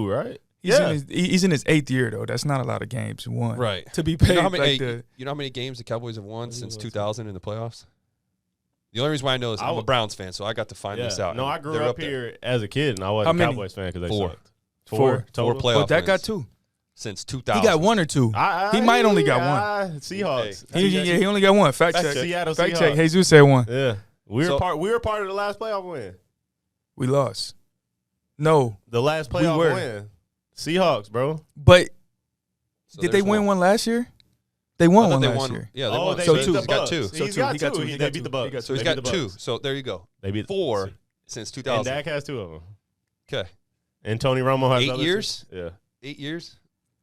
right? He's in his 8th year, though. That's not a lot of games he won. Right. To be paid. You know how many games the Cowboys have won since 2000 in the playoffs? The only reason why I know is I'm a Browns fan, so I got to find this out. No, I grew up here as a kid, and I wasn't a Cowboys fan because they sucked. Four playoff But that got 2. Since 2000. He got 1 or 2. He might only got 1. Seahawks. He only got 1. Fact check. Seattle Fact Seahawks. check. Jesus said 1. Yeah. We were part of the last playoff win. We lost. No. The last playoff win. Seahawks, bro. But did they win one last year? They won one last year. Yeah, they won. They so beat the he's got 2. So he got 2. They beat the Bucks. So he's got 2. So there you go. They beat 4 since 2000. And Dak has 2 of them. Okay. And Tony Romo has 8 years? Yeah. 8 years?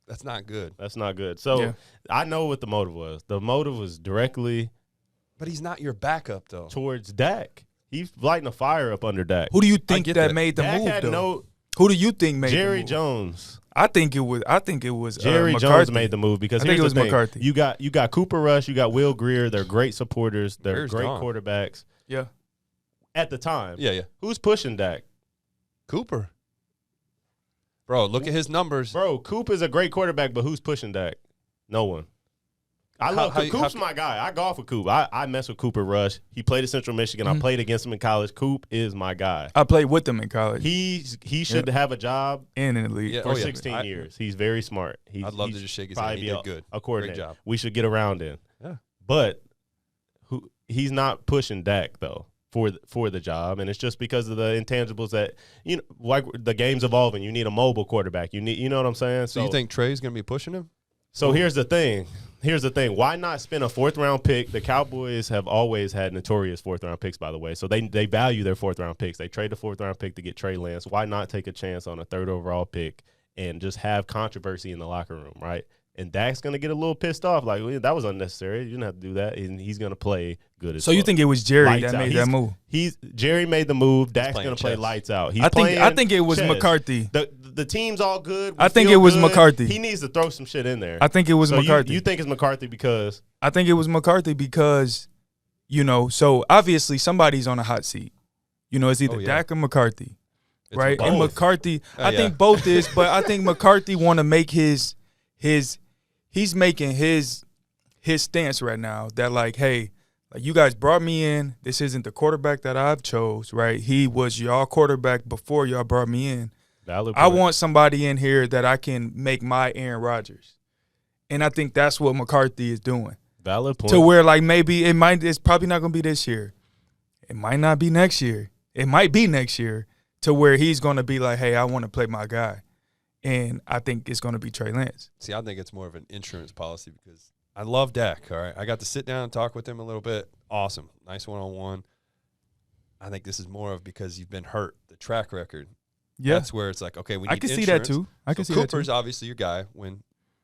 That's not good. That's not good. So I know what the motive was. The motive was directly. But he's not your backup, though. Towards Dak. He's lighting a fire up under Dak. Who do you think that made the Dak move, had though? Who do you think made Jerry the move? Jones. I think it was Jerry McCarthy. Jones made the move because I think it was McCarthy. You got Cooper Rush, you got Will Greer. They're great supporters. They're great quarterbacks. Yeah. At the time. Yeah. Who's pushing Dak? Cooper. Bro, look at his numbers. Bro, Coop is a great quarterback, but who's pushing Dak? No one. I love Coop's my guy. I golf with Coop. I mess with Cooper Rush. He played at Central Michigan. I played against him in college. Coop is my guy. I played with him in college. He should have a job and in the league for 16 years. He's very smart. I'd love to just shake his hand. He did good. A coordinator. Great job. We should get around in. Yeah. But he's not pushing Dak though for the job, and it's just because of the intangibles that like the game's evolving. You need a mobile quarterback. You know what I'm saying? So you think Trey's going to be pushing him? So here's the thing. Why not spend a 4th-round pick? The Cowboys have always had notorious 4th-round picks, by the way. So they value their 4th-round picks. They trade the 4th-round pick to get Trey Lance. Why not take a chance on a 3rd overall pick and just have controversy in the locker room, right? And Dak's going to get a little pissed off. Like, well, that was unnecessary. You didn't have to do that. And he's going to play good as So you think it was Jerry that made that move? Jerry made the move. Dak's going to play lights out. I think it was McCarthy. The team's all good. I think it was McCarthy. He needs to throw some shit in there. I think it was McCarthy. You think it's McCarthy because? I think it was McCarthy because, so obviously somebody's on a hot seat. It's either Dak or McCarthy, right? Both. And McCarthy, I think both is, but I think McCarthy want to make his he's making his stance right now that like, hey, like you guys brought me in. This isn't the quarterback that I've chose, right? He was y'all quarterback before y'all brought me in. I want somebody in here that I can make my Aaron Rodgers. And I think that's what McCarthy is doing. Valid point. To where like maybe it's probably not gonna be this year. It might not be next year. It might be next year to where he's gonna be like, hey, I want to play my guy. And I think it's gonna be Trey Lance. See, I think it's more of an insurance policy because I love Dak, all right? I got to sit down and talk with him a little bit. Awesome. Nice one-on-one. I think this is more of because you've been hurt, the track record. Yeah. That's where it's like, okay, we need I can insurance. see that too. I can see that too. Cooper's obviously your guy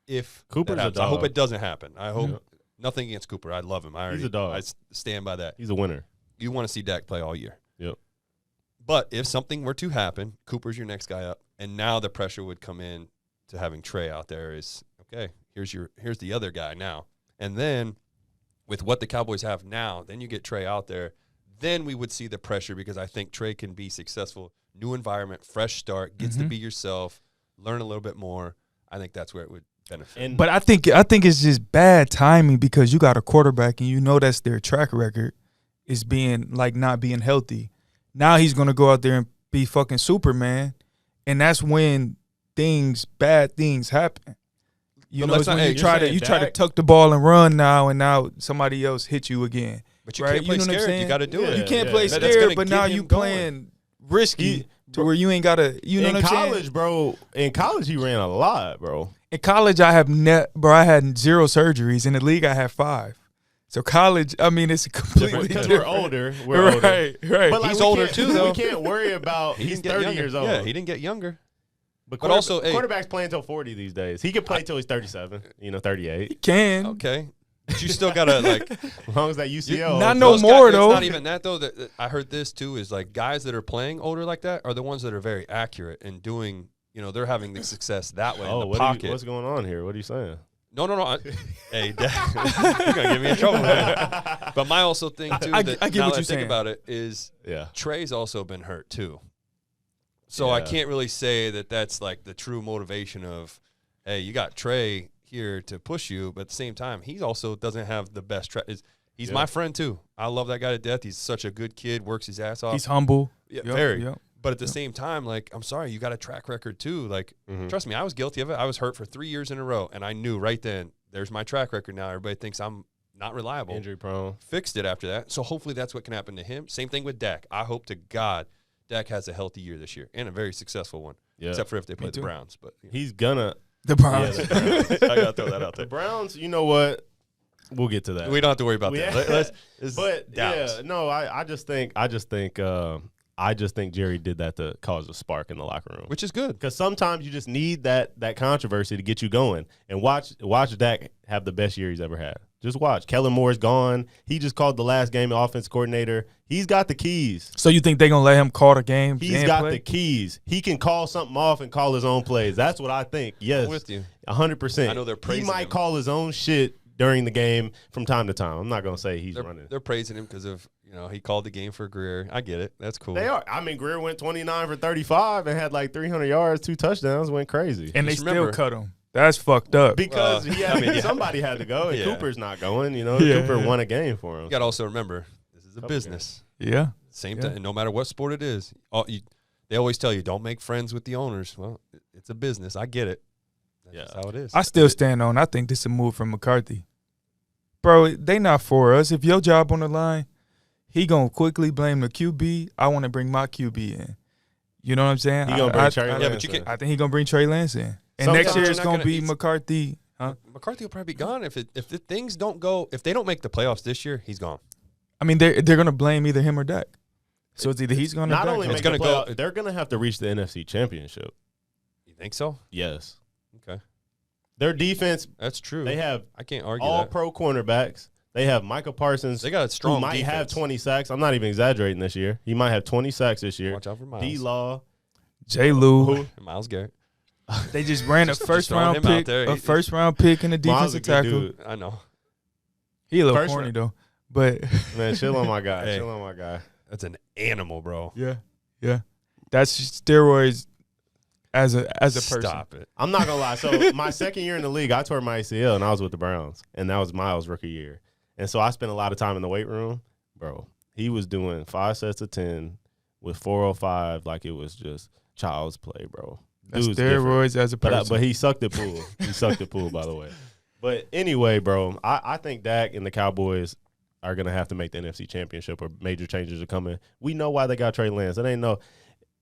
if Cooper's that happens. a I hope dog. it doesn't happen. I hope nothing against Cooper. I love him. He's a dog. I stand by that. He's a winner. You want to see Dak play all year. Yep. But if something were to happen, Cooper's your next guy up, and now the pressure would come in to having Trey out there is, okay, here's the other guy now. And then with what the Cowboys have now, then you get Trey out there, then we would see the pressure because I think Trey can be successful. New environment, fresh start, gets to be yourself, learn a little bit more. I think that's where it would benefit. But I think it's just bad timing because you got a quarterback and you know that's their track record is being like not being healthy. Now he's gonna go out there and be fucking Superman, and that's when bad things happen. You know, it's when you try to tuck the ball and run now, and now somebody else hit you again. But you right? can't play know what I'm scared. saying? You got to do it. You can't play That's scared, gonna but get now him you going. playing risky to where you ain't got to. You know in what I'm saying? college, bro. In college, he ran a lot, bro. In college, I had 0 surgeries. In the league, I had 5. So college, I mean, it's completely Because different. we're older. We're older. Right. But like, He's we older can't- too, though. We can't worry about. He He's didn't get 30 younger. years old. Yeah, he didn't get younger. But also, hey, quarterbacks play until 40 these days. He can play till he's 37. 38. Can. Okay. But you still got to, like, As long as that UCL. Not no those more, guys, though. It's not even that, though. That I heard this, too, is like guys that are playing older like that are the ones that are very accurate and doing, they're having the success that way in the pocket. What's going on here? What are you saying? No. Hey, Dad, you're going to get me in trouble, man. But my also thing, too, I that get now what that I you're think saying. about it is Yeah. Trey's also been hurt, too. So I Yeah. can't really say that that's like the true motivation of, hey, you got Trey here to push you, but at the same time, he also doesn't have the best track. He's my friend, too. I love that guy to death. He's such a good kid, works his ass off. He's humble. Yeah, Yep, very. yep. But at the same time, like, I'm sorry, you got a track record, too. Like, trust me, I was guilty of it. I was hurt for 3 years in a row, and I knew right then, there's my track record now. Everybody thinks I'm not reliable. Injury prone. Fixed it after that. So hopefully that's what can happen to him. Same thing with Dak. I hope to God Dak has a healthy year this year and a very successful one. Yeah. Except for if they play the too. Browns. But He's gonna. The Browns. Yeah, the Browns. I got to throw that out The there. Browns, you know what? We'll get to that. We don't have to worry about that. But Dallas. yeah, no, I just think Jerry did that to cause a spark in the locker room. Which is good. Because sometimes you just need that controversy to get you going. And watch Dak have the best year he's ever had. Just watch. Kellen Moore's gone. He just called the last game offense coordinator. He's got the keys. So you think they're going to let him call the game? He's got the keys. He can call something off and call his own plays. That's what I think. Yes. I'm with you. 100%. I know they're He praising might him. call his own shit during the game from time to time. I'm not going to say he's running. They're praising him because of, he called the game for Greer. I get it. That's cool. They are. I mean, Greer went 29 for 35 and had like 300 yards, 2 touchdowns, went crazy. And they Just still remember- cut him. That's fucked up. Because somebody had to go, and Yeah. Cooper's not going. Yeah. Cooper won a game for him. You got to also remember, this is a business. Yeah. Same Yeah. thing. No matter what sport it is. They always tell you, don't make friends with the owners. Well, it's a business. I get it. That's just how it is. I still stand on. I think this is a move from McCarthy. Bro, they not for us. If your job on the line, he going to quickly blame the QB. I want to bring my QB in. You know what I'm saying? He gonna bring Trey Lance. Yeah, but you can't. I think he going to bring Trey Lance in. And Sometimes next year you're it's not going to gonna- be it's- McCarthy. Huh? McCarthy will probably be gone if the things don't go. If they don't make the playoffs this year, he's gone. I mean, they're going to blame either him or Dak. So it's either he's going to Not only It's make gonna the go- playoff, they're going to have to reach the NFC Championship. You think so? Yes. Okay, Their defense, that's true. they have I can't argue all that. pro cornerbacks. They have Micah Parsons, They got a who strong might have defense. 20 sacks. I'm not even exaggerating this year. He might have 20 sacks this year. Watch out for Miles. D-Law. J. Lou. And Miles Garrett. They just ran a Just first throwing round him out pick, there. a first round pick in the Miles is a defensive good tackle. dude. I know. He a little First corny round. though, but Man, chill on my guy. Hey. Chill on my guy. That's an animal, bro. yeah, that's steroids as a person. Stop it. I'm not gonna lie. So my second year in the league, I tore my ACL and I was with the Browns, and that was Miles' rookie year. And so I spent a lot of time in the weight room, bro. He was doing 5 sets of 10 with 405 like it was just child's play, bro. That's Dude's different. steroids as a person. But he sucked at pool. He sucked at pool, by the way. But anyway, bro, I think Dak and the Cowboys are going to have to make the NFC Championship or major changes are coming. We know why they got Trey Lance. It ain't no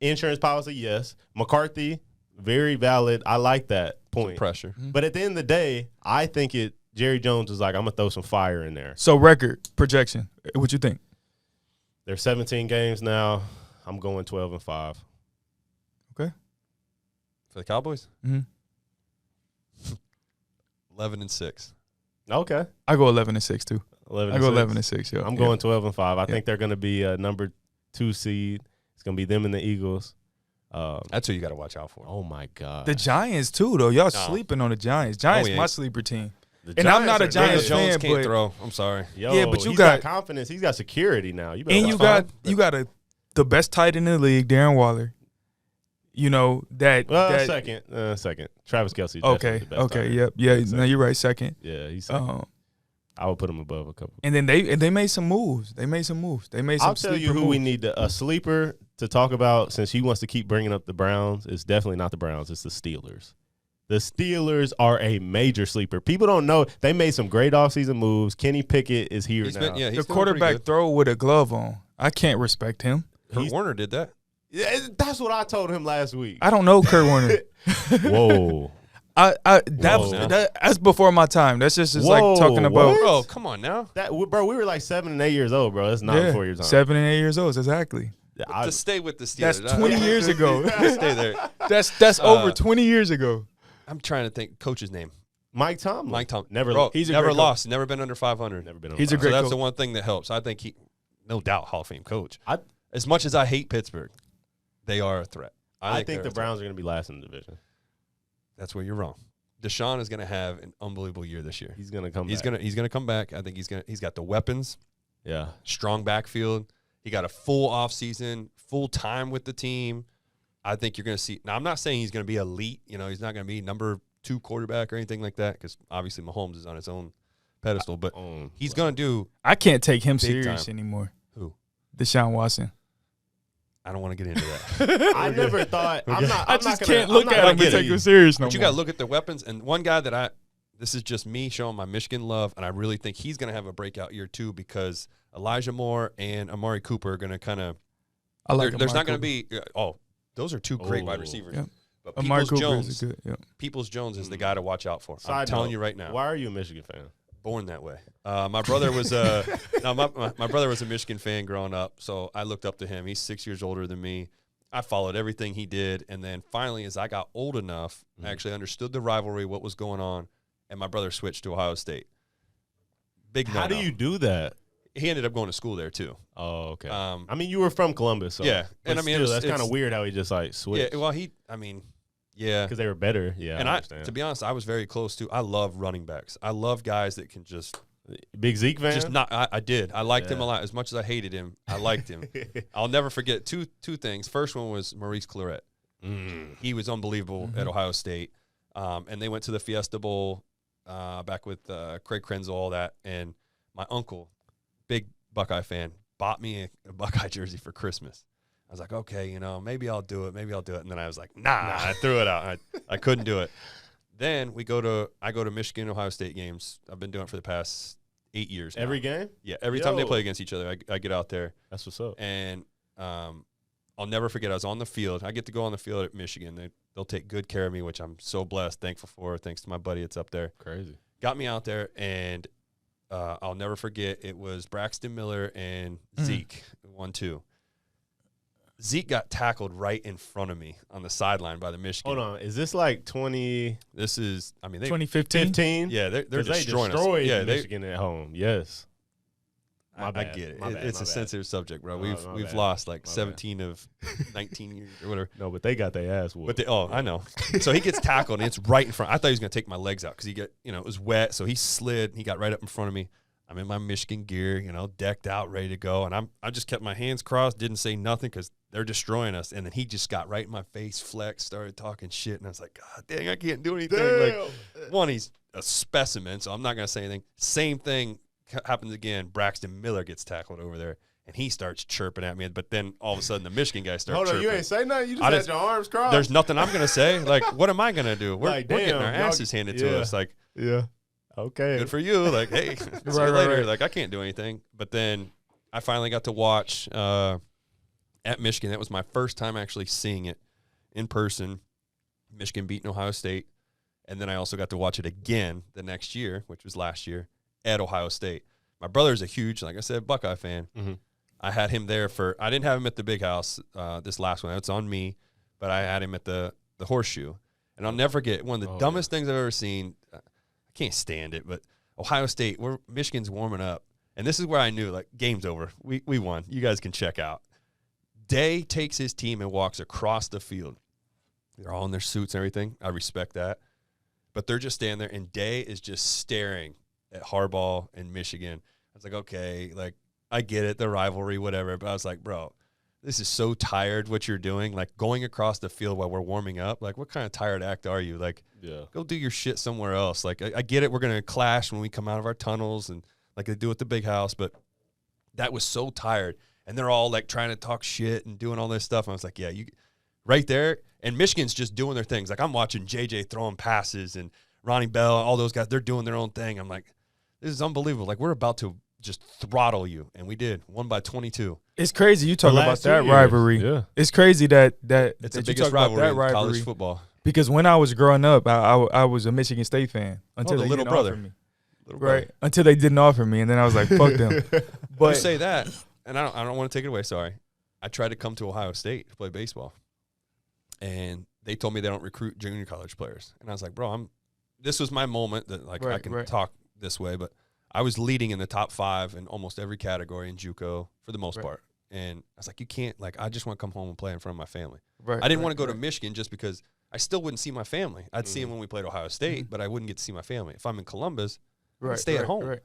insurance policy, yes. McCarthy, very valid. I like that point. Some pressure. But at the end of the day, I think Jerry Jones is like, I'm going to throw some fire in there. So record, projection, what you think? There's 17 games now. I'm going 12-5. Okay. For the Cowboys? Mm-hmm. 11-6. Okay. I go 11-6 too. 11 I go 11-6. Yeah. I'm going 12-5. I think they're going to be a number 2 seed. It's going to be them and the Eagles. That's who you got to watch out for. Oh, my God. The Giants too, though. Y'all sleeping on the Giants. Giants, my sleeper team. The I'm not a Daniel Giants Jones fan, can't but throw. I'm sorry. Yo, yeah, but he's you got confidence. He's got security now. You got the best tight end in the league, Darren Waller. You know that. Second. Travis Kelce. Okay. Yep. Yeah. No, you're right. Second. Yeah, he's second. I would put him above a couple. And then they made some moves. They made some I'll tell you who we need a sleeper to talk about since he wants to keep bringing up the Browns. It's definitely not the Browns. It's the Steelers. The Steelers are a major sleeper. People don't know they made some great offseason moves. Kenny Pickett is here now. The quarterback throw with a glove on. I can't respect him. Kurt Warner did that. Yeah, that's what I told him last week. I don't know Kurt Warner. Whoa. That's before my time. That's just like talking about. Bro, come on now. Bro, we were like 7 and 8 years old, bro. That's not before your time. 7 and 8 years old, exactly. To stay with the Steelers. That's 20 years ago. Stay there. That's over 20 years ago. I'm trying to think. Coach's name. Mike Tomlin. Never lost. Never been under 500. Never been. He's a great. So that's coach. the one thing that helps. I think no doubt, Hall of Fame coach. As much as I hate Pittsburgh, they are a threat. I think the Browns are going to be last in the division. That's where you're wrong. Deshaun is going to have an unbelievable year this year. He's going to come back. He's going to come back. I think he's got the weapons. Yeah. Strong backfield. He got a full offseason, full time with the team. I think you're going to see. Now, I'm not saying he's going to be elite. You know, he's not going to be number 2 quarterback or anything like that because obviously Mahomes is on his own pedestal. But he's going to do. I can't take him serious anymore. Who? Deshaun Watson. I don't want to get into that. I never thought. I just can't look at him and take him serious no more. But you got to look at the weapons. And one guy that this is just me showing my Michigan love, and I really think he's going to have a breakout year too because Elijah Moore and Amari Cooper are going to kind of. There's not going to be. Those are 2 great wide receivers. Yeah. But Amari Peoples Cooper Jones, is good. Yeah. Peoples Jones is the guy to watch out for. I'm Side telling note, you right now. Why are you a Michigan fan? Born that way. My brother was my brother was a Michigan fan growing up, so I looked up to him. He's 6 years older than me. I followed everything he did, and then finally, as I got old enough, I actually understood the rivalry, what was going on, and my brother switched to Ohio State. How do you do that? He ended up going to school there too. Oh, okay. I mean, you were from Columbus, so yeah, and I mean, that's kind of weird how he just like switched. Yeah, well, because they were better. Yeah, and to be honest, I was very close to. I love running backs. I love guys that can just. Big Zeke fan? Just not. I did. I liked him a lot. As much as I hated him, I liked him. I'll never forget two things. First one was Maurice Clarett. He was unbelievable at Ohio State, and they went to the Fiesta Bowl back with Craig Krenzel, all that. And my uncle, big Buckeye fan, bought me a Buckeye jersey for Christmas. I was like, okay, maybe I'll do it. And then I was like, nah. I threw it out. I couldn't do it. Then I go to Michigan, Ohio State games. I've been doing it for the past 8 years now. Every game? Yeah, every time they play against each other, I get out there. That's what's up. And I'll never forget, I was on the field. I get to go on the field at Michigan. They'll take good care of me, which I'm so blessed, thankful for, thanks to my buddy that's up there. Crazy. Got me out there, and I'll never forget, it was Braxton Miller and Zeke, 1-2. Zeke got tackled right in front of me on the sideline by the Michigan. Hold on. Is this like 20? This is, 2015? 15? Yeah, they're destroying destroyed us. Michigan at home. Yes. I get it. It's a sensitive subject, bro. We've lost like 17 of 19 years or whatever. No, but they got their ass whooped. I know. So he gets tackled, and it's right in front. I thought he was going to take my legs out because it was wet. So he slid. He got right up in front of me. I'm in my Michigan gear, decked out, ready to go. And I just kept my hands crossed, didn't say nothing because they're destroying us. And then he just got right in my face, flexed, started talking shit. And I was like, God dang, I can't do anything. Like, one, he's a specimen, so I'm not going to say anything. Same thing happens again. Braxton Miller gets tackled over there, and he starts chirping at me. But then all of a sudden, the Michigan guy starts chirping. Hold on, you ain't say nothing? You just had your arms crossed? There's nothing I'm going to say. Like, what am I going to do? We're getting our asses handed to us. Like, yeah. Okay. good for you. Like, hey, see you later. Right. Like, I can't do anything. But then I finally got to watch at Michigan. That was my first time actually seeing it in person. Michigan beating Ohio State. And then I also got to watch it again the next year, which was last year, at Ohio State. My brother's a huge, like I said, Buckeye fan. Mm-hmm. I had him there I didn't have him at the big house this last one. That's on me. But I had him at the Horseshoe. And I'll never forget, one of the dumbest things I've ever seen. I can't stand it, but Ohio State, Michigan's warming up. And this is where I knew, like, game's over. We won. You guys can check out. Day takes his team and walks across the field. They're all in their suits and everything. I respect that. But they're just standing there, and Day is just staring at Harbaugh and Michigan. I was like, okay, like, I get it, the rivalry, whatever. But I was like, bro, this is so tired what you're doing. Like, going across the field while we're warming up. Like, what kind of tired act are you? Like, go do your shit somewhere else. Like, I get it. We're going to clash when we come out of our tunnels and like they do at the big house. But that was so tired. And they're all, like, trying to talk shit and doing all this stuff. And I was like, yeah, you right there. And Michigan's just doing their things. Like, I'm watching JJ throwing passes and Ronnie Bell, all those guys, they're doing their own thing. I'm like, this is unbelievable. Like, we're about to just throttle you. And we did. Won by 22. It's crazy you talk about that rivalry. Yeah. It's crazy that it's the biggest rivalry in college football. Because when I was growing up, I was a Michigan State fan until the they little didn't brother. offer me. Little brother. Right. Until they didn't offer me, and then I was like, fuck them. But you say that, and I don't want to take it away, sorry. I tried to come to Ohio State to play baseball. And they told me they don't recruit junior college players. And I was like, bro, this was my moment that, like, I can talk this way, but I was leading in the top 5 in almost every category in JUCO for the most part. And I was like, you can't, like, I just want to come home and play in front of my family. I didn't want to go to Michigan just because I still wouldn't see my family. I'd see them when we played Ohio State, but I wouldn't get to see my family. If I'm in Columbus, I'd stay at home.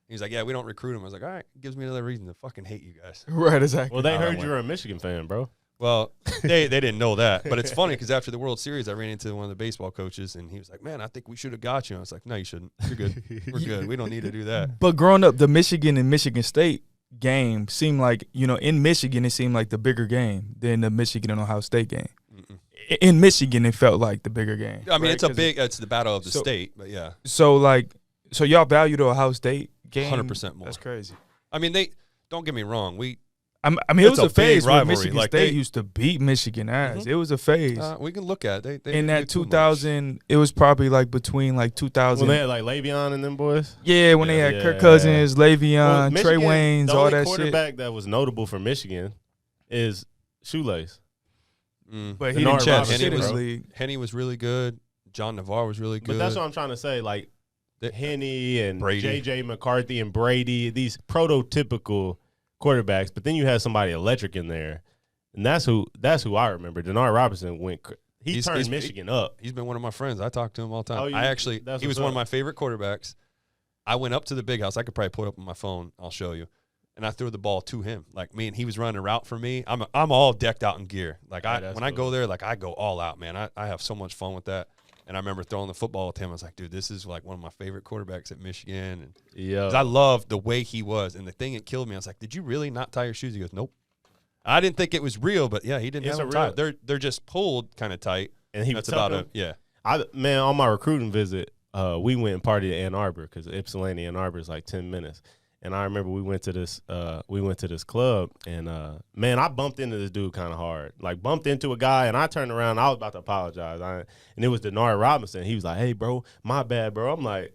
He's like, yeah, we don't recruit them. I was like, all right, gives me another reason to fucking hate you guys. Right, exactly. Well, they heard you were a Michigan fan, bro. Well, they didn't know that. But it's funny because after the World Series, I ran into one of the baseball coaches, and he was like, man, I think we should have got you. I was like, no, you shouldn't. You're good. We're good. We don't need to do that. But growing up, the Michigan and Michigan State game seemed like, in Michigan, it seemed like the bigger game than the Michigan and Ohio State game. In Michigan, it felt like the bigger game. I mean, it's the battle of the state, but yeah. So y'all value the Ohio State game? 100% more. That's crazy. I mean, don't get me wrong. I mean, it was a phase where rivalry. Michigan Like State used to beat Michigan ass. It was a phase. We can look at it. In that 2000, it was probably like between like 2000. When they had like Le'Veon and them boys? Yeah, when they had Kirk Cousins, Le'Veon, Trey Waynes, all that shit. The only quarterback that was notable for Michigan is Shoelace. But he didn't chop shit in the league. Henny was really good. John Navarre was really good. But that's what I'm trying to say. Like, Henny and Brady. J.J. McCarthy and Brady, these prototypical quarterbacks, but then you had somebody electric in there, and that's who I remember. Denard Robinson turned Michigan up. He's been one of my friends. I talk to him all the time. Oh, he was one of my favorite quarterbacks. I went up to the big house. I could probably pull it up on my phone. I'll show you. And I threw the ball to him. Like, me, and he was running a route for me. I'm all decked out in gear. Like, I go there, like, I go all out, man. I have so much fun with that. And I remember throwing the football with him. I was like, dude, this is like one of my favorite quarterbacks at Michigan. And I loved the way he was. And the thing that killed me, I was like, did you really not tie your shoes? He goes, nope. I didn't think it was real, but yeah, he didn't have them tied. They're just pulled kind of tight. And he that's about it. Yeah. On my recruiting visit, we went and partied at Ann Arbor because Ypsilanti, Ann Arbor is like 10 minutes. And I remember we went to this club, and man, I bumped into this dude kind of hard. Like, bumped into a guy, and I turned around. And I was about to apologize, and it was Denard Robinson. He was like, "Hey, bro, my bad, bro." I'm like,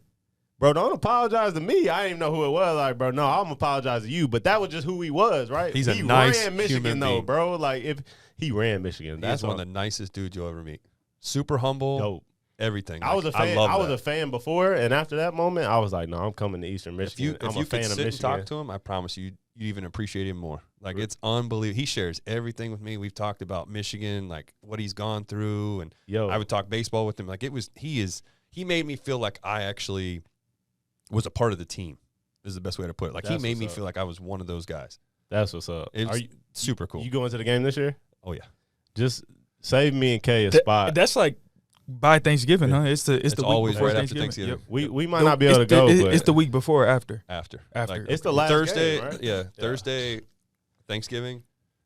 "Bro, don't apologize to me. I didn't even know who it was." Like, bro, no, I'm gonna apologize to you. But that was just who he was, right? He ran Michigan though, being. bro. Like, if he ran Michigan, that's one of the nicest dudes you'll ever meet. Super humble. Dope. Everything. I was a fan. I was a fan before, and after that moment, I was like, "No, I'm coming to Eastern Michigan." If you could sit and talk to him, I promise you even appreciate him more. Like, it's unbelievable. He shares everything with me. We've talked about Michigan, like what he's gone through, and I would talk baseball with him. Like, he made me feel like I actually was a part of the team. Is the best way to put it. Like, he made me feel like I was one of those guys. That's what's up. It's super cool. You going to the game this year? Oh yeah. Just save me and Kay a spot. That's like by Thanksgiving, huh? It's the week always before right Thanksgiving. after Thanksgiving. Yep. We might not be able to go. But it's the week before or after. After. Like, it's the last Thursday. game, right? Yeah, Thursday, Thanksgiving.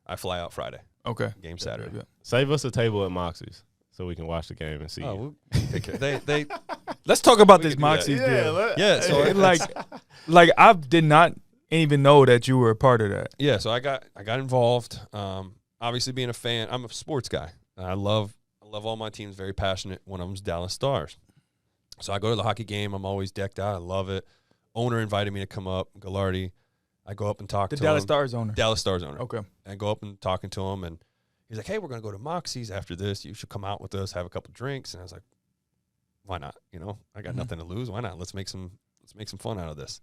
I fly out Friday. Okay. Game Saturday. Save us a table at Moxie's. so we can watch the game and see. Oh, we'll take care. They Let's talk about We this can do that. Moxie's yeah, deal. yeah. So Like I did not even know that you were a part of that. yeah. So I got involved. Obviously, being a fan, I'm a sports guy. I love all my teams. Very passionate. One of them's Dallas Stars. So I go to the hockey game. I'm always decked out. I love it. Owner invited me to come up. Gallardi. I go up and talk The to Dallas him. Stars owner. Dallas Stars owner. Okay. I go up and talking to him, and he's like, "Hey, we're gonna go to Moxie's after this. You should come out with us, have a couple drinks." And I was like, "Why not? You know, I got nothing to lose. Why not? Let's make some fun out of this."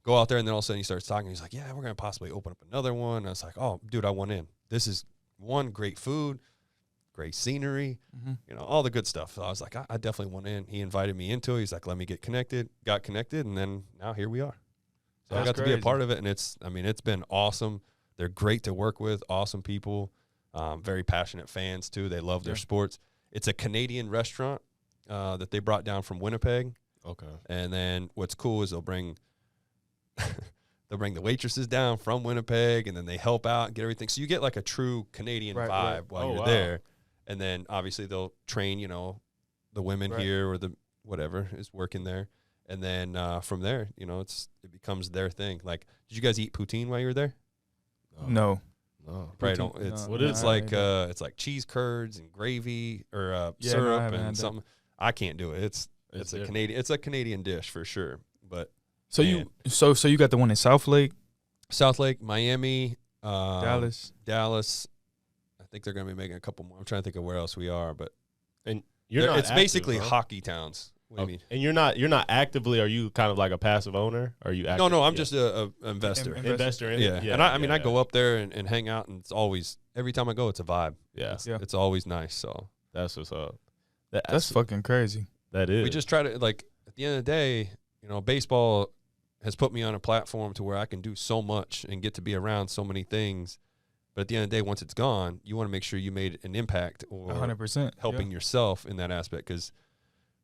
Go out there, and then all of a sudden he starts talking. He's like, "Yeah, we're gonna possibly open up another one." And I was like, "Oh, dude, I want in. This is one great food, great scenery, you know, all the good stuff." So I was like, I definitely want in. He invited me into it. He's like, "Let me get connected." Got connected, and then now here we are. So I got to be a part of it, and it's been awesome. They're great to work with, awesome people, very passionate fans too. They love their sports. It's a Canadian restaurant that they brought down from Winnipeg. Okay. And then what's cool is they'll bring the waitresses down from Winnipeg, and then they help out and get everything. So you get like a true Canadian vibe while you're there. And then obviously they'll train, you know, the women here or the whatever is working there. And then from there, you know, it becomes their thing. Like, did you guys eat poutine while you were there? No. No. Right. It's What is it's like cheese curds and gravy or syrup and something. I can't do it. It's a Canadian dish for sure. But so you got the one in South Lake, Miami, Dallas. I think they're going to be making a couple more. I'm trying to think of where else we are, but And you're not it's active, basically huh? hockey towns. What do you mean? And you're not actively. Are you kind of like a passive owner? Or are you active? No, I'm just a investor. Investor in Yeah. it. And I go up there and hang out, and it's always, every time I go, it's a vibe. Yeah. It's always nice. So That's what's up. That's fucking crazy. That is. we just try to, like, at the end of the day, you know, baseball has put me on a platform to where I can do so much and get to be around so many things. But at the end of the day, once it's gone, you want to make sure you made an impact or 100% helping yourself in that aspect. Because,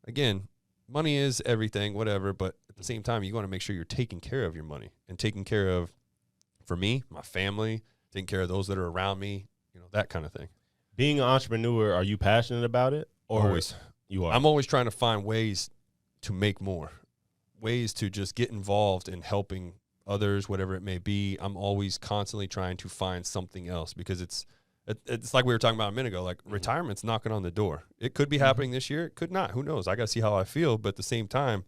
again, money is everything, whatever. But at the same time, you want to make sure you're taking care of your money and taking care of, for me, my family, taking care of those that are around me, you know, that kind of thing. Being an entrepreneur, are you passionate about it? Or Always. You are. I'm always trying to find ways to make more, ways to just get involved in helping others, whatever it may be. I'm always constantly trying to find something else because it's like we were talking about a minute ago, like retirement's knocking on the door. It could be happening this year. It could not. Who knows? I got to see how I feel. But at the same time,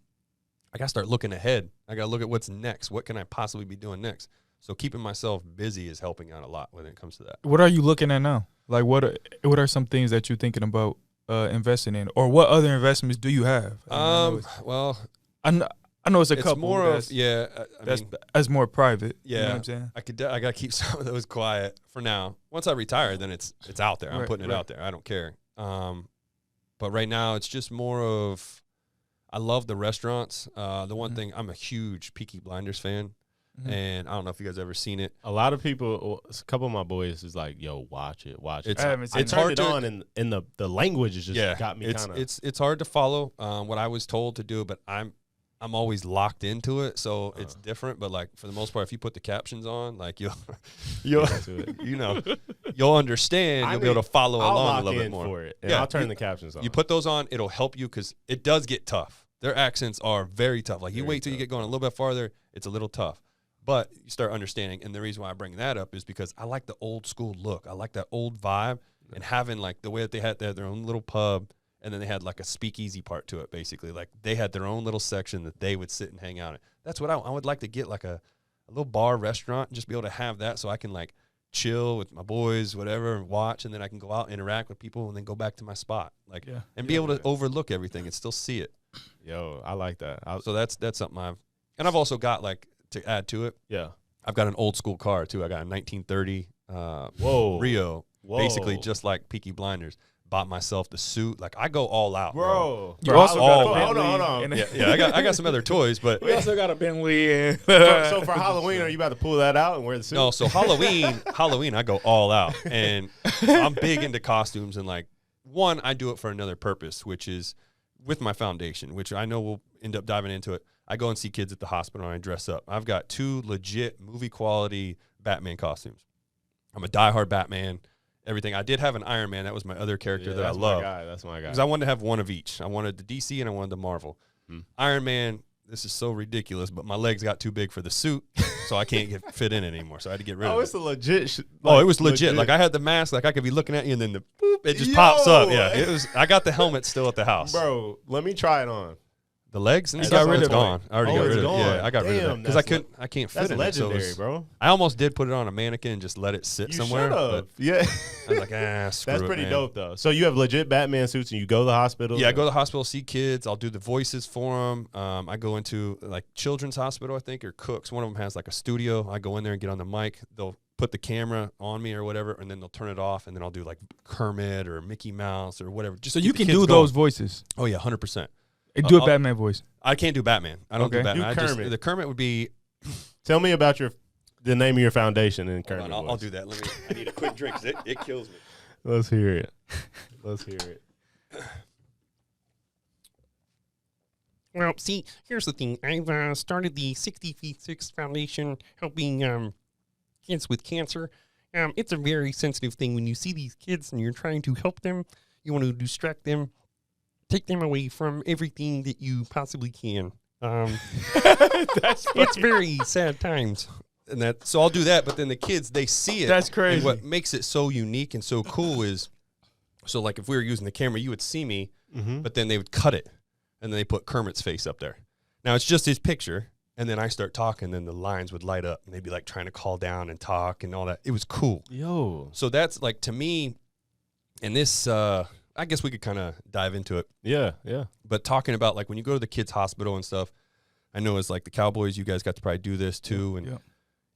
I got to start looking ahead. I got to look at what's next. What can I possibly be doing next? So keeping myself busy is helping out a lot when it comes to that. What are you looking at now? Like, what are some things that you're thinking about investing in, or what other investments do you have? Well, I know it's a it's couple. more of That's more private. Yeah, you know what I'm saying. I got to keep some of those quiet for now. Once I retire, then it's out there. I'm putting it out there. I don't care. But right now, it's just more of, I love the restaurants. The one thing, I'm a huge Peaky Blinders fan. And I don't know if you guys ever seen it. A lot of people, a couple of my boys is like, "Yo, watch it." I haven't seen I turned it on, and the language is just got me kind of. It's hard to follow what I was told to do, but I'm always locked into it, so it's different. But like for the most part, if you put the captions on, like you'll you'll understand. You'll be able to follow along a little bit more. For it, and I'll turn the captions on. You put those on, it'll help you because it does get tough. Their accents are very tough. Like you wait till you get going a little bit farther, it's a little tough. But you start understanding, and the reason why I bring that up is because I like the old school look. I like that old vibe, and having like the way that they had their own little pub, and then they had like a speakeasy part to it, basically. Like they had their own little section that they would sit and hang out in. That's what I would like to get, like a little bar restaurant, and just be able to have that so I can like chill with my boys, whatever, and watch, and then I can go out, interact with people, and then go back to my spot, like, and be able to overlook everything and still see it. Yo, I like that. So that's something I've also got like. To add to it, I've got an old school car too. I got a 1930 Rio, basically just like Peaky Blinders. Bought myself the suit. Like I go all out, bro. You also got a hold Bentley. on. Yeah, I got some other toys, but We also got a Bentley. So for Halloween, are you about to pull that out and wear the suit? no. So Halloween, I go all out, and I'm big into costumes. And like one, I do it for another purpose, which is with my foundation, which I know we'll end up diving into it. I go and see kids at the hospital and I dress up. I've got 2 legit movie quality Batman costumes. I'm a diehard Batman, everything. I did have an Iron Man. That was my other character that I that's love. That's my guy. Because I wanted to have one of each. I wanted the DC and I wanted the Marvel. Iron Man, this is so ridiculous, but my legs got too big for the suit, so I can't fit in it anymore. So I had to get rid of it. Oh, it's a legit. It was legit. Like I had the mask, like I could be looking at you, and then the boop, it just pops up. Yeah, it was. I got the helmet still at the house. Bro, let me try it on. The legs and You stuff, got rid it's of it. gone. I already got rid of it. gone. Yeah, I got rid of it Damn, because I can't fit That's in legendary, it. So bro. I almost did put it on a mannequin and just let it sit You somewhere. should've. But Yeah, I was like, screw that's it, pretty man. dope though. So you have legit Batman suits, and you go to the hospital. Yeah, I go to the hospital, see kids. I'll do the voices for them. I go into like Children's Hospital, I think, or Cook's. One of them has like a studio. I go in there and get on the mic. They'll put the camera on me or whatever, and then they'll turn it off, and then I'll do like Kermit or Mickey Mouse or whatever. Just So to you get the can kids do going. those voices. Oh yeah, 100%. Do a Batman voice. I can't do Batman. I don't do Okay. Batman. Do Kermit. The Kermit would be. Tell me about the name of your foundation and Hold on, I'll do that. I need a quick drink 'cause it kills me. Let's hear it. Let's hear it. Well, see, here's the thing. I've started the 60 Feet 6 Foundation helping kids with cancer. It's a very sensitive thing when you see these kids and you're trying to help them. You want to distract them, take them away from everything that you possibly can. It's very sad times. And so I'll do that, but then the kids, they see it. That's crazy. And what makes it so unique and so cool is, so like if we were using the camera, you would see me, but then they would cut it, and then they put Kermit's face up there. Now it's just his picture, and then I start talking, and the lines would light up, and they'd be like trying to call down and talk and all that. It was cool. Yo. So that's like, to me, and this, I guess we could kind of dive into it. Yeah, yeah. But talking about like when you go to the kids' hospital and stuff, I know it's like the Cowboys, you guys got to probably do this too. And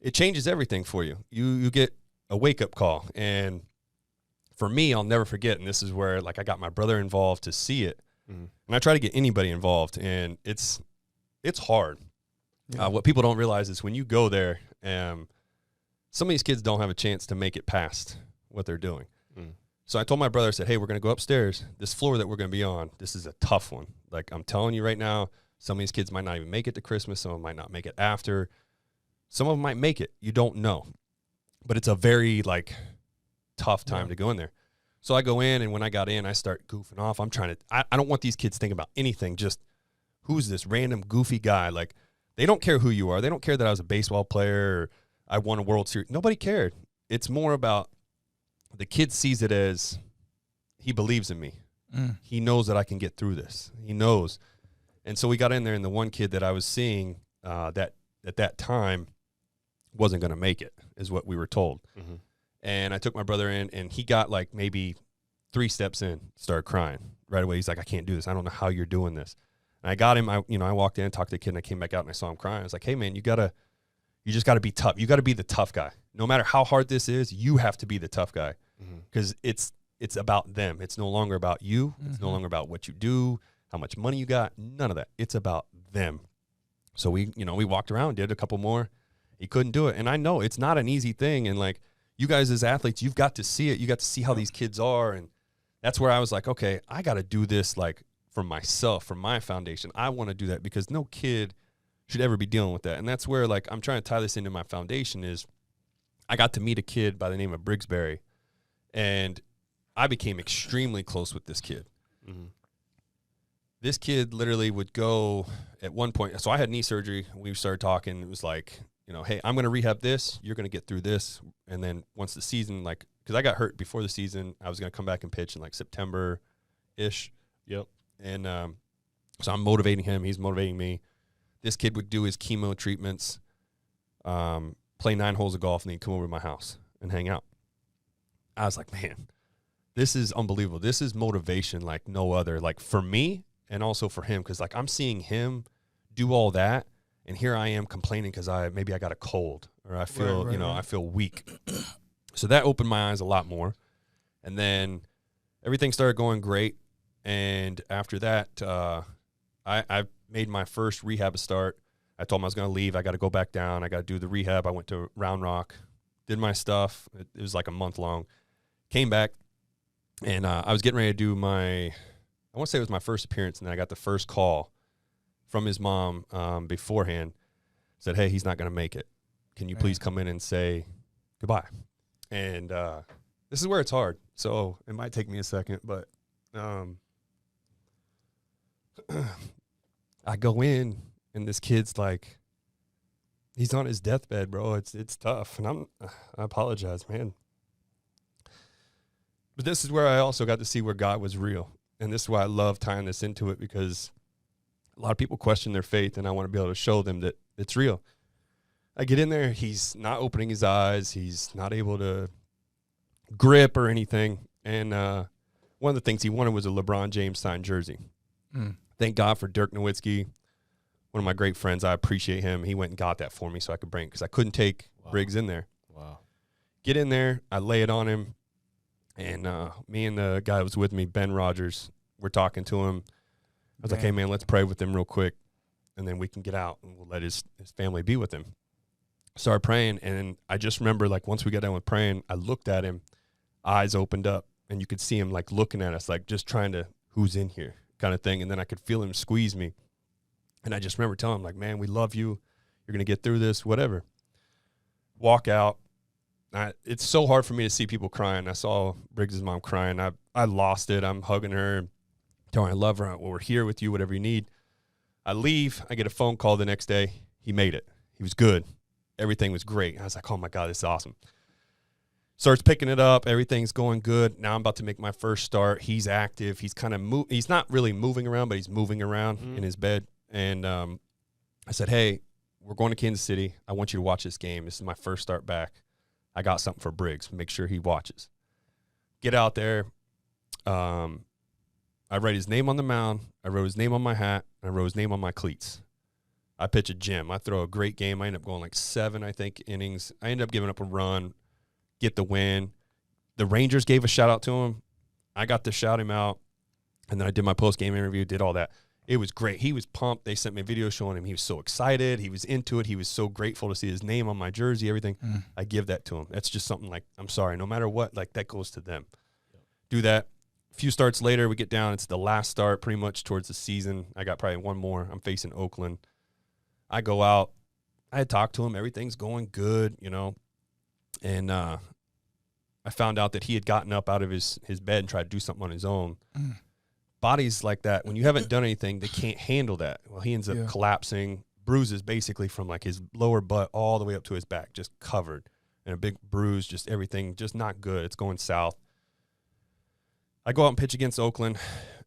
it changes everything for you. You get a wake-up call. And for me, I'll never forget, and this is where like I got my brother involved to see it. And I try to get anybody involved, and it's hard. What people don't realize is when you go there, some of these kids don't have a chance to make it past what they're doing. So I told my brother, I said, hey, we're going to go upstairs. This floor that we're going to be on, this is a tough one. Like I'm telling you right now, some of these kids might not even make it to Christmas. Some of them might not make it after. Some of them might make it. You don't know. But it's a very like tough time to go in there. So I go in, and when I got in, I start goofing off. I don't want these kids thinking about anything. Just who's this random goofy guy? Like they don't care who you are. They don't care that I was a baseball player or I won a World Series. Nobody cared. It's more about the kid sees it as he believes in me. He knows that I can get through this. He knows. And so we got in there, and the one kid that I was seeing that at that time wasn't going to make it, is what we were told. And I took my brother in, and he got like maybe 3 steps in, started crying right away. He's like, I can't do this. I don't know how you're doing this. And I got him. I walked in, talked to the kid, and I came back out, and I saw him crying. I was like, hey, man, you just got to be tough. You got to be the tough guy. No matter how hard this is, you have to be the tough guy because it's about them. It's no longer about you. It's no longer about what you do, how much money you got, none of that. It's about them. So we walked around, did a couple more. He couldn't do it. And I know it's not an easy thing. And like you guys as athletes, you've got to see it. You got to see how these kids are. And that's where I was like, okay, I got to do this like for myself, for my foundation. I want to do that because no kid should ever be dealing with that. And that's where like I'm trying to tie this into my foundation is I got to meet a kid by the name of Briggs, and I became extremely close with this kid. This kid literally would go at one point. So I had knee surgery. We started talking. It was like, hey, I'm going to rehab this. You're going to get through this. And then once the season, like, because I got hurt before the season, I was going to come back and pitch in like September-ish. Yep. And so I'm motivating him. He's motivating me. This kid would do his chemo treatments, play 9 holes of golf, and then come over to my house and hang out. I was like, man, this is unbelievable. This is motivation like no other, like for me and also for him, because like I'm seeing him do all that, and here I am complaining because maybe I got a cold or I feel, I feel weak. So that opened my eyes a lot more. And then everything started going great. And after that, I made my first rehab start. I told him I was going to leave. I got to go back down. I got to do the rehab. I went to Round Rock, did my stuff. It was like a month long. Came back, and I was getting ready to do I want to say it was my first appearance, and then I got the first call from his mom beforehand. Said, hey, he's not going to make it. Can you please come in and say goodbye? And this is where it's hard. So it might take me a second, but I go in and this kid's like, he's on his deathbed, bro. It's tough. And I apologize, man. But this is where I also got to see where God was real. And this is why I love tying this into it, because a lot of people question their faith, and I want to be able to show them that it's real. I get in there, he's not opening his eyes. He's not able to grip or anything. And one of the things he wanted was a LeBron James signed jersey. Thank God for Dirk Nowitzki, one of my great friends. I appreciate him. He went and got that for me so I could bring it, because I couldn't take Briggs in there. Wow. Get in there, I lay it on him, and me and the guy that was with me, Ben Rogers, we're talking to him. I was like, hey, man, let's pray with him real quick, and then we can get out, and we'll let his family be with him. Started praying, and I just remember, like, once we got done with praying, I looked at him, eyes opened up, and you could see him, like, looking at us, like, just trying to, who's in here kind of thing, and then I could feel him squeeze me. And I just remember telling him, like, man, we love you. You're going to get through this, whatever. Walk out. It's so hard for me to see people crying. I saw Briggs' mom crying. I lost it. I'm hugging her, telling her I love her. Well, we're here with you, whatever you need. I leave. I get a phone call the next day. He made it. He was good. Everything was great. I was like, oh, my God, this is awesome. Starts picking it up. Everything's going good. Now I'm about to make my first start. He's active. He's kind of he's not really moving around, but he's moving around in his bed. And I said, hey, we're going to Kansas City. I want you to watch this game. This is my first start back. I got something for Briggs. Make sure he watches. Get out there. I write his name on the mound. I wrote his name on my hat. I wrote his name on my cleats. I pitch a gem. I throw a great game. I end up going like 7, I think, innings. I ended up giving up a run, get the win. The Rangers gave a shout-out to him. I got to shout him out. And then I did my post-game interview, did all that. It was great. He was pumped. They sent me a video showing him. He was so excited. He was into it. He was so grateful to see his name on my jersey, everything. I give that to him. That's just something like, I'm sorry, no matter what, like that goes to them. Do that. A few starts later, we get down. It's the last start pretty much towards the season. I got probably one more. I'm facing Oakland. I go out. I had talked to him. Everything's going good, you know. And I found out that he had gotten up out of his bed and tried to do something on his own. Bodies like that, when you haven't done anything, they can't handle that. Well, he ends up collapsing, bruises basically from like his lower butt all the way up to his back, just covered. And a big bruise, just everything, just not good. It's going south. I go out and pitch against Oakland.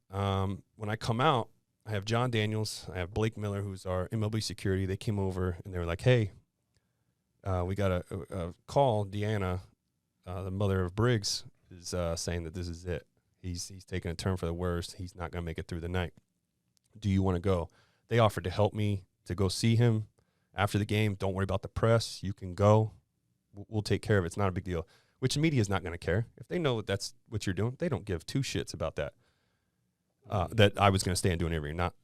When I come out, I have John Daniels. I have Blake Miller, who's our MLB security. They came over, and they were like, hey, we got a call. Deanna, the mother of Briggs, is saying that this is it. He's taking a turn for the worst. He's not going to make it through the night. Do you want to go? They offered to help me to go see him after the game. Don't worry about the press. You can go. We'll take care of it. It's not a big deal, which the media is not going to care. If they know that that's what you're doing, they don't give two shits about that. That I was going to stay and do an interview, not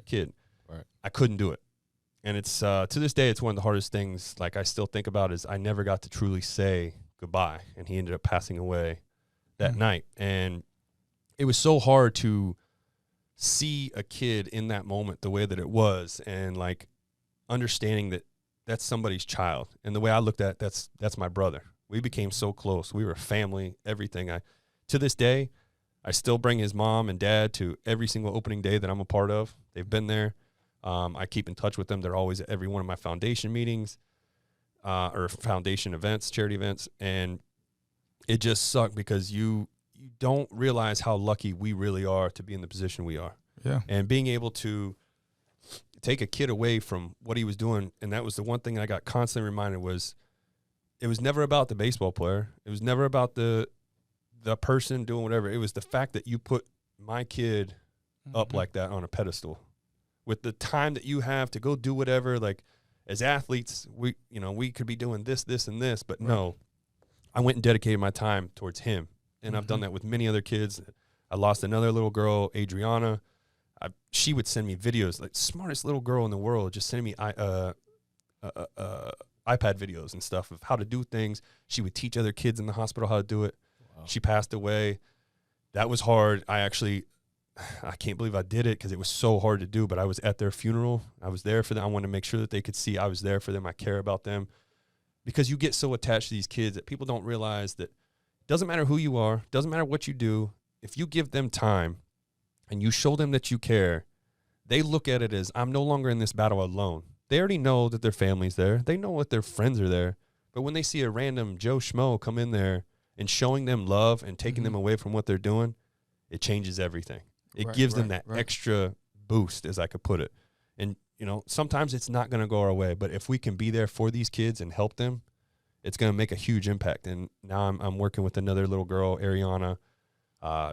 kid. Right. I couldn't do it. And it's to this day, it's one of the hardest things like I still think about is I never got to truly say goodbye. And he ended up passing away that night. And it was so hard to see a kid in that moment the way that it was, and like understanding that that's somebody's child. And the way I looked at it, that's my brother. We became so close. We were family, everything. To this day, I still bring his mom and dad to every single opening day that I'm a part of. They've been there. I keep in touch with them. They're always at every one of my foundation meetings or foundation events, charity events. And it just sucked because you don't realize how lucky we really are to be in the position we are. Yeah. And being able to take a kid away from what he was doing, and that was the one thing I got constantly reminded was it was never about the baseball player. It was never about the person doing whatever. It was the fact that you put my kid up like that on a pedestal with the time that you have to go do whatever. Like as athletes, we could be doing this, and this, but no, I went and dedicated my time towards him. And I've done that with many other kids. I lost another little girl, Adriana. She would send me videos, like smartest little girl in the world, just sending me iPad videos and stuff of how to do things. She would teach other kids in the hospital how to do it. Wow. She passed away. That was hard. I can't believe I did it because it was so hard to do, but I was at their funeral. I was there for them. I wanted to make sure that they could see I was there for them. I care about them because you get so attached to these kids that people don't realize that Doesn't matter who you are, doesn't matter what you do. If you give them time and you show them that you care, they look at it as, I'm no longer in this battle alone. They already know that their family's there. They know what their friends are there. But when they see a random Joe Schmo come in there and showing them love and taking them away from what they're doing, it changes everything. It gives them that extra boost, as I could put it. And, you know, sometimes it's not going to go our way, but if we can be there for these kids and help them, it's going to make a huge impact. And now I'm working with another little girl, Ariana.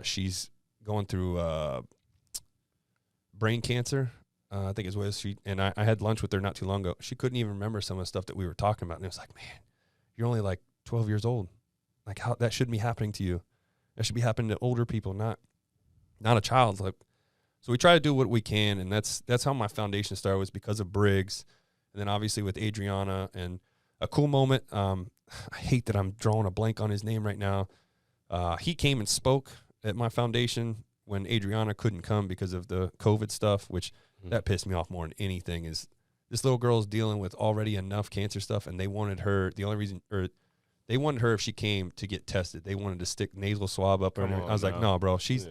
She's going through brain cancer, I think is what she. And I had lunch with her not too long ago. She couldn't even remember some of the stuff that we were talking about. And it was like, man, you're only like 12 years old. Like, how that shouldn't be happening to you. That should be happening to older people, not a child. Like, so we try to do what we can, and that's how my foundation started, was because of Briggs, and then obviously with Adriana. And a cool moment, I hate that I'm drawing a blank on his name right now. He came and spoke at my foundation when Adriana couldn't come because of the COVID stuff, which that pissed me off more than anything. Is this little girl's dealing with already enough cancer stuff, and they wanted her, they wanted her, if she came, to get tested. They wanted to stick nasal swab up her. I was like, no, bro, she's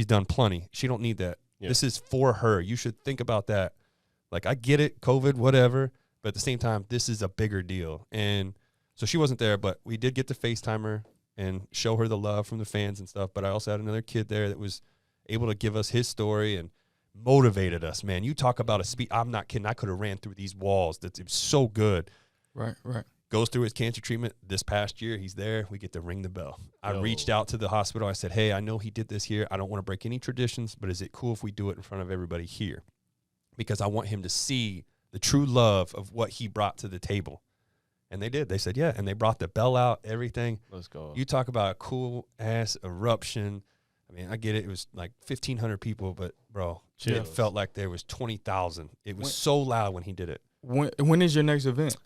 done plenty. She don't need that. Yeah. This is for her. You should think about that. Like, I get it, COVID, whatever, but at the same time, this is a bigger deal. And so she wasn't there, but we did get to FaceTime her and show her the love from the fans and stuff. But I also had another kid there that was able to give us his story and motivated us, man. You talk about a speed. I'm not kidding. I could have ran through these walls. It was so good. Right. Goes through his cancer treatment this past year. He's there. We get to ring the bell. I reached out to the hospital. I said, hey, I know he did this here. I don't want to break any traditions, but is it cool if we do it in front of everybody here? Because I want him to see the true love of what he brought to the table. And they did. They said, yeah. And they brought the bell out, everything. Let's go. You talk about a cool-ass eruption. I mean, I get it. It was like 1,500 people, but, bro, it felt like there was 20,000. It was so loud when he did it. When is your next event?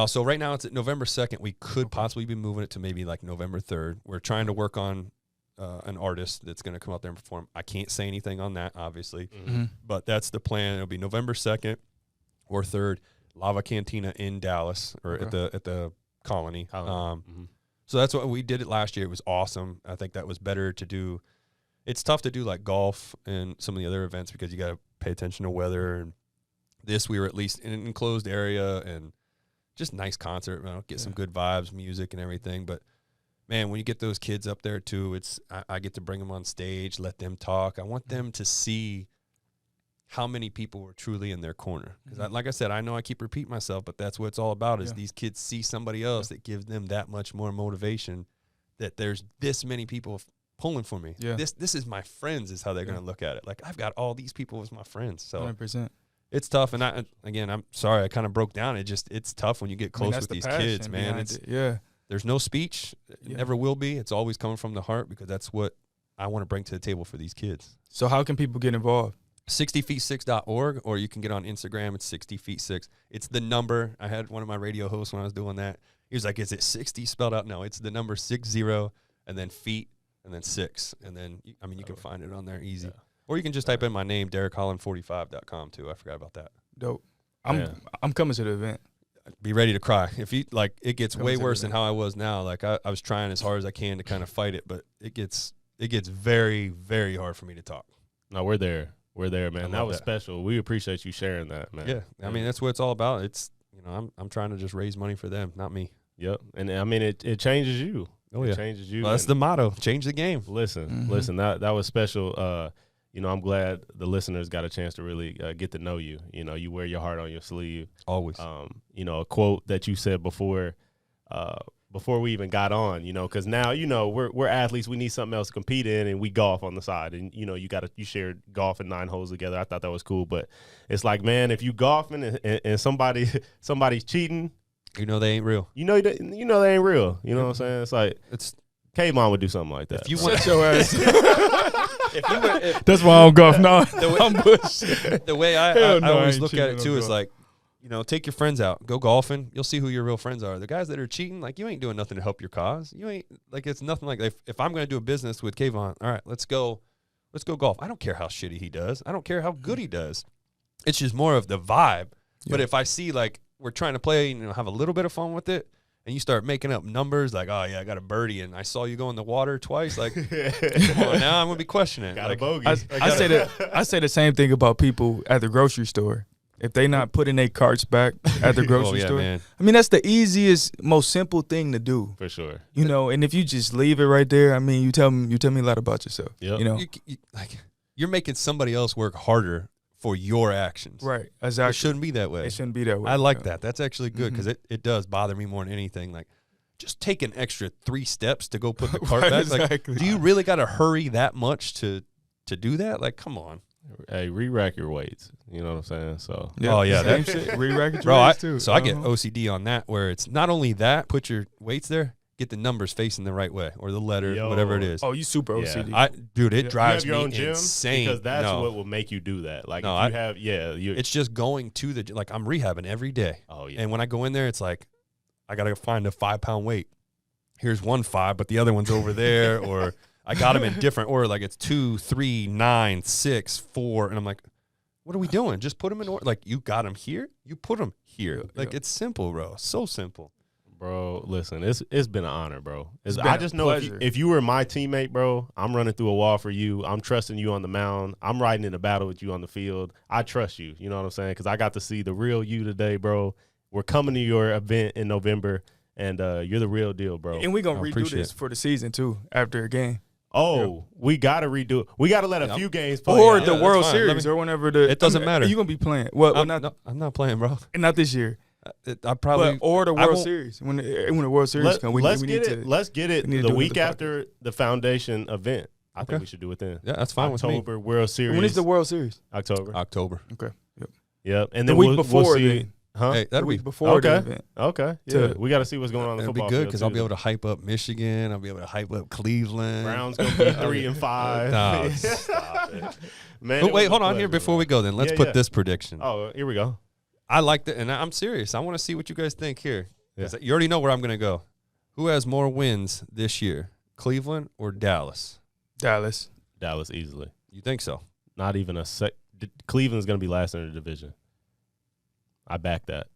So right now it's at November 2nd. We could possibly be moving it to maybe like November 3rd. We're trying to work on an artist that's going to come out there and perform. I can't say anything on that, obviously, but that's the plan. It'll be November 2nd or 3rd, Lava Cantina in Dallas, or at the Colony. So that's what we did it last year. It was awesome. I think that was better to do. It's tough to do like golf and some of the other events because you got to pay attention to weather. And this, we were at least in an enclosed area and just nice concert, get some good vibes, music and everything. But, man, when you get those kids up there, too, I get to bring them on stage, let them talk. I want them to see how many people were truly in their corner. Because, like I said, I know I keep repeating myself, but that's what it's all about is these kids see somebody else that gives them that much more motivation, that there's this many people pulling for me. Yeah. This is my friends is how they're going to look at it. Like, I've got all these people as my friends. So 100%. It's tough, and I'm sorry, I kind of broke down. It's tough when you get close with these kids, man. There's no speech, it never will be. It's always coming from the heart because that's what I want to bring to the table for these kids. So how can people get involved? 60feet6.org, or you can get on Instagram. It's 60feet6. It's the number. I had one of my radio hosts when I was doing that. He was like, "Is it 60 spelled out?" No, it's the number 60 and then feet and then 6, and then you can find it on there easy. Yeah. Or you can just type in my name, DerekHolland45.com, too. I forgot about that. Dope. I'm coming to the event. Be ready to cry. If you like, it gets way worse than how I was now. Like I was trying as hard as I can to kind of fight it, but it gets very, very hard for me to talk. No, we're there. We're there, man. That was special. We appreciate you sharing that, man. Yeah. I mean, that's what it's all about. It's, I'm trying to just raise money for them, not me. Yep. And I mean, it changes you. Oh, yeah. It changes you. Well, that's the motto. Change the game. Listen, that was special. I'm glad the listeners got a chance to really get to know you. You wear your heart on your sleeve. Always. A quote that you said before we even got on, because now, we're athletes. We need something else to compete in, and we golf on the side. And, you shared golf and 9 holes together. I thought that was cool. But it's like, man, if you golfing and somebody's cheating, they ain't real. They ain't real. You know what I'm saying? It's like Kavon would do something like that. If you want your ass. That's why I don't golf now. The way I always look at it too is like, take your friends out, go golfing. You'll see who your real friends are. The guys that are cheating, like, you ain't doing nothing to help your cause. You ain't like, it's nothing like if I'm going to do a business with Kavon, all right, let's go golf. I don't care how shitty he does. I don't care how good he does. It's just more of the vibe. Yeah. But if I see like we're trying to play, have a little bit of fun with it, and you start making up numbers like, oh yeah, I got a birdie, and I saw you go in the water twice. Like, come on, now I'm gonna be questioning. Got like, a bogey. I say the same thing about people at the grocery store. If they not putting their carts back at the grocery store, man. I mean that's the easiest, most simple thing to do. For sure. You know, and if you just leave it right there, I mean, you tell me a lot about yourself. Yep. You know, You're making somebody else work harder for your actions. right? Exactly. It shouldn't be that way. It shouldn't be that way. I like Yeah. that. That's actually good because it does bother me more than anything. Like, just take an extra 3 steps to go put the cart Right, back. exactly. Like, do you really got to hurry that much to do that? Like, come on. Hey, re-rack your weights. You know what I'm saying? So Oh, yeah, same shit. Re-rack it, Bro, I too. get OCD on that where it's not only that, put your weights there, get the numbers facing the right way or the letter, Yo. whatever it is. Oh, you super Yeah. OCD. Dude, it you drives have your me own gym insane. because that's No. what will make you do that. Like No, if you have, you. It's just going to the like I'm rehabbing every day. Oh yeah. And when I go in there, it's like I gotta find a 5-pound weight. Here's 1 5, but the other one's over there, or I got them in different order. Like it's 2, 3, 9, 6, 4, and I'm like, what are we doing? Just put them in order. Like you got them here, you put them here. Like it's simple, bro. So simple. Bro, listen, it's been an honor, bro. It's been I a just know pleasure. if you were my teammate, bro, I'm running through a wall for you. I'm trusting you on the mound. I'm riding in a battle with you on the field. I trust you. You know what I'm saying? Because I got to see the real you today, bro. We're coming to your event in November, and you're the real deal, bro. And we're going I to redo appreciate this it. for the season, too, after a game. Oh, we got to redo it. We got to let a few games play Or out. the that's World fine. Let Series me- or whenever the – It doesn't matter. You're going to be playing. Well, I'm not not playing, bro. not this year. I probably Or the I World won't- Series. When the World Series comes, we let's need get to it. Let's get it we need to the do it week with the after the foundation event. I think Okay. we should do it then. Yeah, that's fine with me. October World Series. When is the World Series? October? October. Okay. Yep. Yep. And The then week we'll before see. then. Huh? Hey, The that'll be week before the Okay. event. Okay. Yeah. To- We got to see what's going on in the It'll be football good field, because I'll be too. able to hype up Michigan. I'll be able to hype up Cleveland. Browns gonna be 3 and 5. No, stop it. Man, But it wait, was hold a on here pleasure, before bro. we go. Then let's Yeah, put yeah. this prediction. Oh, here we go. I like that, and I'm serious. I want to see what you guys think here. 'Cause Yeah. you already know where I'm going to go. Who has more wins this year, Cleveland or Dallas? Dallas. Dallas easily. You think so? Not even a sec. Cleveland's gonna be last in the division. I back that.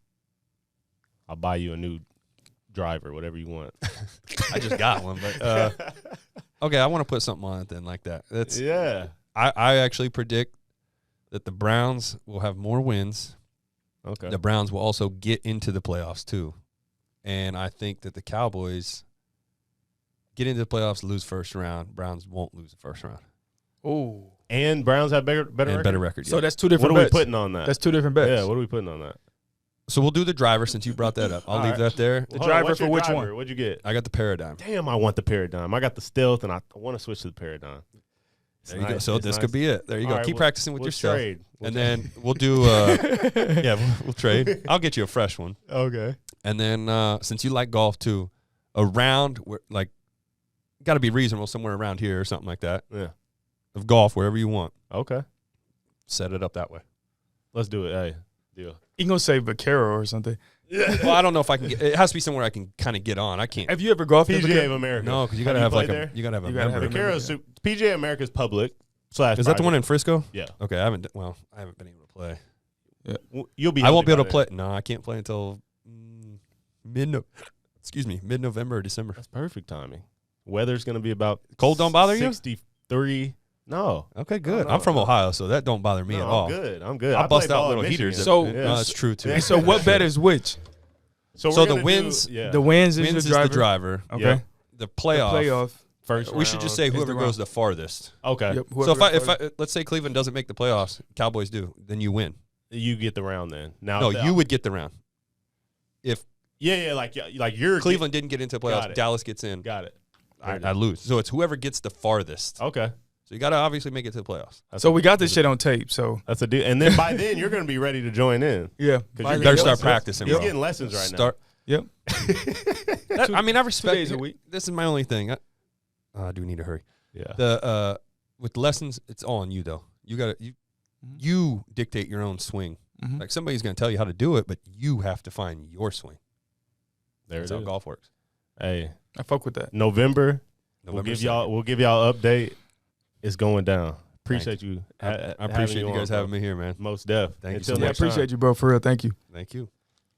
I'll buy you a new driver, whatever you want. I just got one, but okay. I want to put something on it then, like that. That's Yeah. I actually predict that the Browns will have more wins. Okay. The Browns will also get into the playoffs too, and I think that the Cowboys get into the playoffs, lose first round. Browns won't lose the first round. Oh. And Browns have better And record? better record. So yeah. that's two What different are we bets. putting on that? That's two different bets. Yeah, what are we putting on that? So we'll do the driver since you brought that up. I'll All leave right. that there. The Hold on, driver what's for your which driver? one? What'd you get? I got the Paradigm. Damn, I want the Paradigm. I got the Stealth, and I want to switch to the Paradigm. It's There you go. nice. So It's this nice. could be it. There you All go. right, Keep we'll- practicing with we'll yourself. trade. And then we'll do yeah, we'll trade. I'll get you a fresh one. Okay. And then since you like golf too, a round where like got to be reasonable somewhere around here or something like that Yeah. of golf wherever you want. Okay. Set it up that way. Let's do it. Hey, deal. You gonna say Vaquero or something? Well, I don't know if I can get it has to be somewhere I can kind of get on. I can't. Have you ever golfed in PGA of Vaquero? America. No, because you got to have played like there? you got to have a You gotta member. have a Vaquero's PGA America's public / Is that the private. one in Frisco? Yeah. Okay, I haven't been able to play. You'll be. I won't be able healthy to by play. No, I can't play until mid-November or December. then. That's perfect timing. Weather's going to be about Cold don't bother you? 63. No. Okay, good. No, I'm from no. Ohio, so that don't bother me No, at all. I'm good. I'm good. I I bust played out ball little in heaters. Michigan. So- no, that's true too. And so what bet is which? So, So we're the gonna wins- do, yeah. The wins is Wins your is driver. the driver. Okay. Yeah. The The playoff. playoff. first. We should just say is the whoever round. goes the farthest. Okay. Yep. So whoever if goes- I let's say Cleveland doesn't make the playoffs, Cowboys do, then you win. You get the round then. Now. No, you would get the round. If Yeah, like you're Cleveland didn't get into the Got playoffs, it. Dallas gets in. Got it. I lose. So it's whoever gets the farthest. Okay. So you got to obviously make it to the playoffs. So we got this shit on tape. So That's a deal. And then by then you're going to be ready to join in. yeah, You better start practicing, You're bro. getting lessons right Start. Yep. I mean, I respect. days a week. This is my only thing. I do need to hurry. now. Yeah. The with lessons, it's all on you though. You got to you dictate your own swing. Mhm. Like somebody's going to tell you how to do it, but you have to find your swing. There That's it how is. golf works. Hey, I fuck with that. November. November We'll give y'all update. It's going down. Appreciate you. I appreciate you guys having me here, man. Most def. Thank you Until so Yeah, I much. next time. appreciate you, bro. For real, thank you. Thank you.